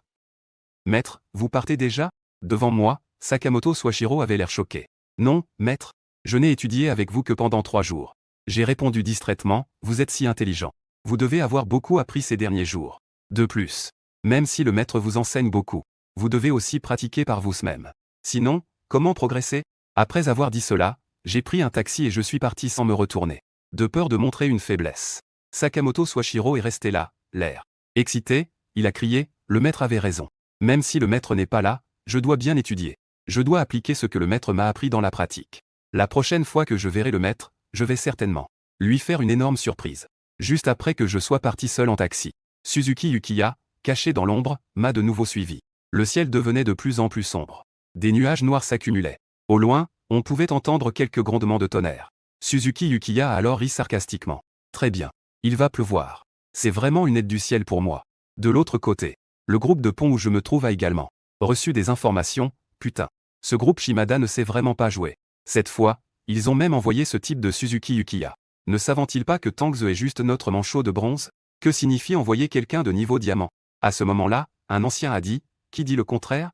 Maître, vous partez déjà? Devant moi, Sakamoto Swashiro avait l'air choqué. Non, maître. Je n'ai étudié avec vous que pendant 3 jours. J'ai répondu distraitement, vous êtes si intelligent. Vous devez avoir beaucoup appris ces derniers jours. De plus, même si le maître vous enseigne beaucoup, vous devez aussi pratiquer par vous-même. Sinon, comment progresser? Après avoir dit cela, j'ai pris un taxi et je suis parti sans me retourner. De peur de montrer une faiblesse. Sakamoto Swashiro est resté là, l'air excité, il a crié, le maître avait raison. Même si le maître n'est pas là, je dois bien étudier. Je dois appliquer ce que le maître m'a appris dans la pratique. La prochaine fois que je verrai le maître, je vais certainement lui faire une énorme surprise. Juste après que je sois parti seul en taxi, Suzuki Yukiya, caché dans l'ombre, m'a de nouveau suivi. Le ciel devenait de plus en plus sombre. Des nuages noirs s'accumulaient. Au loin, on pouvait entendre quelques grondements de tonnerre. Suzuki Yukiya a alors ri sarcastiquement. Très bien. Il va pleuvoir. C'est vraiment une aide du ciel pour moi. De l'autre côté, le groupe de pont où je me trouve a également reçu des informations. Putain. Ce groupe Shimada ne sait vraiment pas jouer. Cette fois, ils ont même envoyé ce type de Suzuki Yukiya. Ne savent-ils pas que Tangze est juste notre manchot de bronze? Que signifie envoyer quelqu'un de niveau diamant? À ce moment-là, un ancien a dit, qui dit le contraire?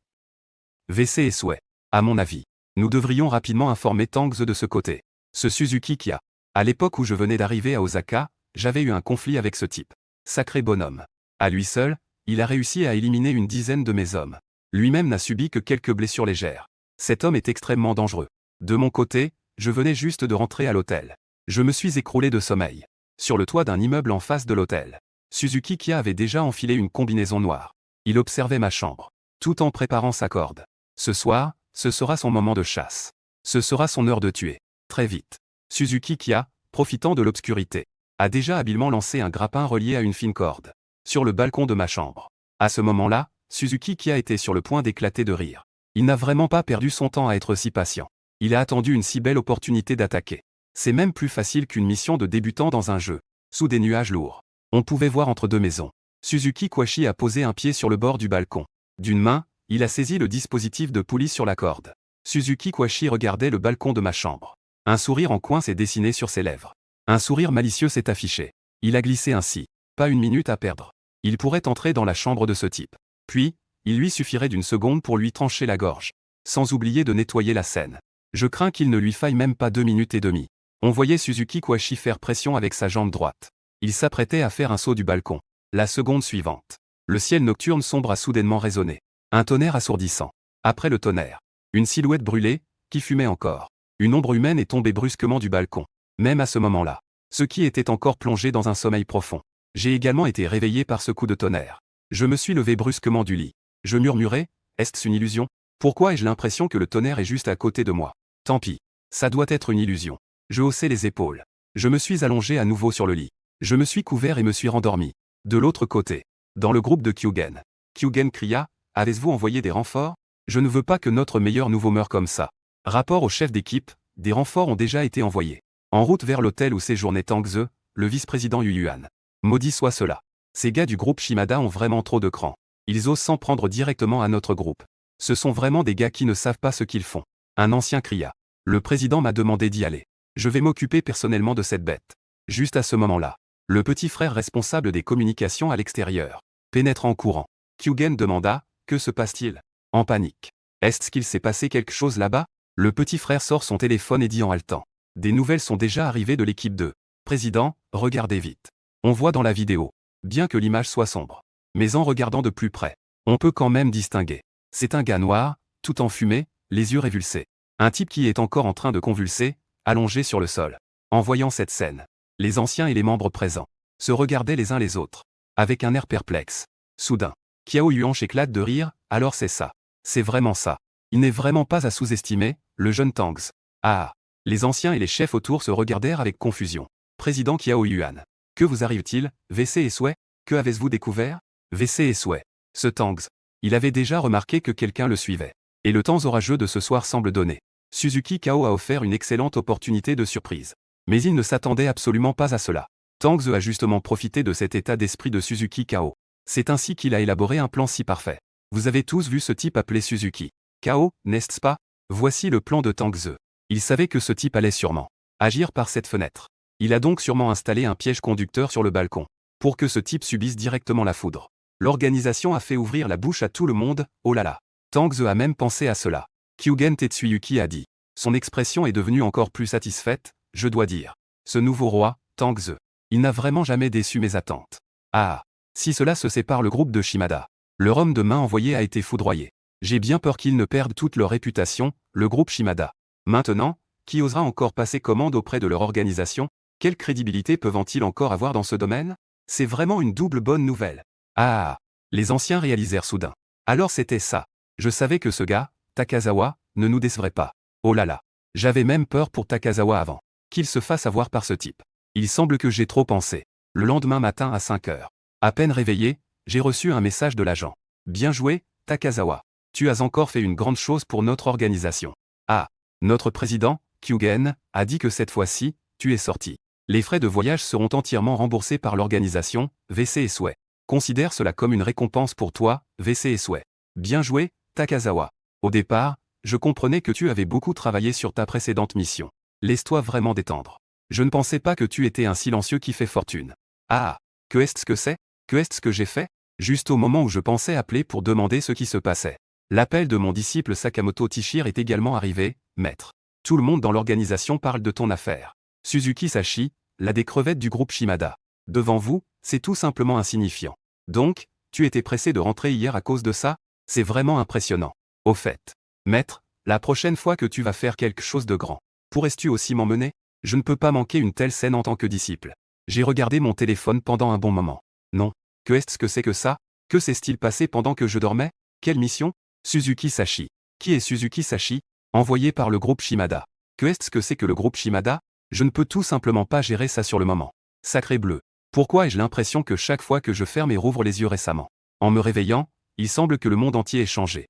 WC et souhait. À mon avis, nous devrions rapidement informer Tangze de ce côté. Ce Suzuki Kia. À l'époque où je venais d'arriver à Osaka, j'avais eu un conflit avec ce type. Sacré bonhomme. À lui seul, il a réussi à éliminer une dizaine de mes hommes. Lui-même n'a subi que quelques blessures légères. Cet homme est extrêmement dangereux. De mon côté, je venais juste de rentrer à l'hôtel. Je me suis écroulé de sommeil. Sur le toit d'un immeuble en face de l'hôtel. Suzuki Kia avait déjà enfilé une combinaison noire. Il observait ma chambre, tout en préparant sa corde. Ce soir, ce sera son moment de chasse. Ce sera son heure de tuer. Très vite. Suzuki Kia, profitant de l'obscurité, a déjà habilement lancé un grappin relié à une fine corde. Sur le balcon de ma chambre. À ce moment-là, Suzuki Kia était sur le point d'éclater de rire. Il n'a vraiment pas perdu son temps à être si patient. Il a attendu une si belle opportunité d'attaquer. C'est même plus facile qu'une mission de débutant dans un jeu. Sous des nuages lourds. On pouvait voir entre deux maisons. Suzuki Kwashi a posé un pied sur le bord du balcon. D'une main, il a saisi le dispositif de poulie sur la corde. Suzuki Kwashi regardait le balcon de ma chambre. Un sourire en coin s'est dessiné sur ses lèvres. Un sourire malicieux s'est affiché. Il a glissé ainsi. Pas une minute à perdre. Il pourrait entrer dans la chambre de ce type. Puis, il lui suffirait d'une seconde pour lui trancher la gorge. Sans oublier de nettoyer la scène. Je crains qu'il ne lui faille même pas 2 minutes et demie. On voyait Suzuki Kwashi faire pression avec sa jambe droite. Il s'apprêtait à faire un saut du balcon. La seconde suivante. Le ciel nocturne sombre a soudainement résonné. Un tonnerre assourdissant. Après le tonnerre. Une silhouette brûlée, qui fumait encore. Une ombre humaine est tombée brusquement du balcon. Même à ce moment-là. Ceux qui étaient encore plongés dans un sommeil profond. J'ai également été réveillé par ce coup de tonnerre. Je me suis levé brusquement du lit. Je murmurai, est-ce une illusion? Pourquoi ai-je l'impression que le tonnerre est juste à côté de moi? Tant pis. Ça doit être une illusion. Je haussai les épaules. Je me suis allongé à nouveau sur le lit. Je me suis couvert et me suis rendormi. De l'autre côté. Dans le groupe de Kyugen. Kyugen cria, avez-vous envoyé des renforts? Je ne veux pas que notre meilleur nouveau meure comme ça. Rapport au chef d'équipe, des renforts ont déjà été envoyés. En route vers l'hôtel où séjournait Tangze, le vice-président Yu Yuan. Maudit soit cela. Ces gars du groupe Shimada ont vraiment trop de cran. Ils osent s'en prendre directement à notre groupe. Ce sont vraiment des gars qui ne savent pas ce qu'ils font. Un ancien cria. Le président m'a demandé d'y aller. Je vais m'occuper personnellement de cette bête. Juste à ce moment-là, le petit frère responsable des communications à l'extérieur pénètre en courant. Kyugen demanda, que se passe-t-il? En panique. Est-ce qu'il s'est passé quelque chose là-bas? Le petit frère sort son téléphone et dit en haletant. Des nouvelles sont déjà arrivées de l'équipe 2. Président, regardez vite. On voit dans la vidéo, bien que l'image soit sombre. Mais en regardant de plus près, on peut quand même distinguer. C'est un gars noir, tout enfumé, les yeux révulsés. Un type qui est encore en train de convulser, allongé sur le sol. En voyant cette scène, les anciens et les membres présents se regardaient les uns les autres, avec un air perplexe. Soudain, Kiao Yuanche éclate de rire, alors c'est ça. C'est vraiment ça. Il n'est vraiment pas à sous-estimer, le jeune Tangs. Ah. Les anciens et les chefs autour se regardèrent avec confusion. Président Kiao Yuan. Que vous arrive-t-il, VC et Souhait? Que avez-vous découvert? VC et Souhait. Ce Tangs. Il avait déjà remarqué que quelqu'un le suivait. Et le temps orageux de ce soir semble donné. Suzuki Kao a offert une excellente opportunité de surprise. Mais il ne s'attendait absolument pas à cela. Tangs a justement profité de cet état d'esprit de Suzuki Kao. C'est ainsi qu'il a élaboré un plan si parfait. Vous avez tous vu ce type appelé Suzuki Kao, n'est-ce pas? Voici le plan de Tangs. Il savait que ce type allait sûrement agir par cette fenêtre. Il a donc sûrement installé un piège conducteur sur le balcon, pour que ce type subisse directement la foudre. L'organisation a fait ouvrir la bouche à tout le monde, oh là là. Tangs a même pensé à cela. Kyugen Tetsuyuki a dit. Son expression est devenue encore plus satisfaite, je dois dire. Ce nouveau roi, Tangs. Il n'a vraiment jamais déçu mes attentes. Ah. Si cela se sépare le groupe de Shimada. Leur homme de main envoyé a été foudroyé. J'ai bien peur qu'ils ne perdent toute leur réputation, le groupe Shimada. Maintenant, qui osera encore passer commande auprès de leur organisation? Quelle crédibilité peuvent-ils encore avoir dans ce domaine? C'est vraiment une double bonne nouvelle. Ah. Les anciens réalisèrent soudain. Alors c'était ça. Je savais que ce gars, Takazawa, ne nous décevrait pas. Oh là là. J'avais même peur pour Takazawa avant qu'il se fasse avoir par ce type. Il semble que j'ai trop pensé. Le lendemain matin à 5 heures. À peine réveillé, j'ai reçu un message de l'agent. Bien joué, Takazawa. Tu as encore fait une grande chose pour notre organisation. Ah. Notre président, Kyugen, a dit que cette fois-ci, tu es sorti. Les frais de voyage seront entièrement remboursés par l'organisation, VC et Souhait. Considère cela comme une récompense pour toi, VC et Souhait. Bien joué, Takazawa. Au départ, je comprenais que tu avais beaucoup travaillé sur ta précédente mission. Laisse-toi vraiment détendre. Je ne pensais pas que tu étais un silencieux qui fait fortune. Ah. Que est-ce que c'est? Que est-ce que j'ai fait? Juste au moment où je pensais appeler pour demander ce qui se passait. L'appel de mon disciple Sakamoto Tishir est également arrivé, maître. Tout le monde dans l'organisation parle de ton affaire. Suzuki Sashi, la des crevettes du groupe Shimada. Devant vous, c'est tout simplement insignifiant. Donc, tu étais pressé de rentrer hier à cause de ça? C'est vraiment impressionnant. Au fait, maître, la prochaine fois que tu vas faire quelque chose de grand, pourrais-tu aussi m'emmener? Je ne peux pas manquer une telle scène en tant que disciple. J'ai regardé mon téléphone pendant un bon moment. Non. Que est-ce que c'est que ça? Que s'est-il passé pendant que je dormais? Quelle mission? Suzuki Sashi. Qui est Suzuki Sashi? Envoyé par le groupe Shimada. Que est-ce que c'est que le groupe Shimada? Je ne peux tout simplement pas gérer ça sur le moment. Sacré bleu. Pourquoi ai-je l'impression que chaque fois que je ferme et rouvre les yeux récemment, en me réveillant, il semble que le monde entier ait changé.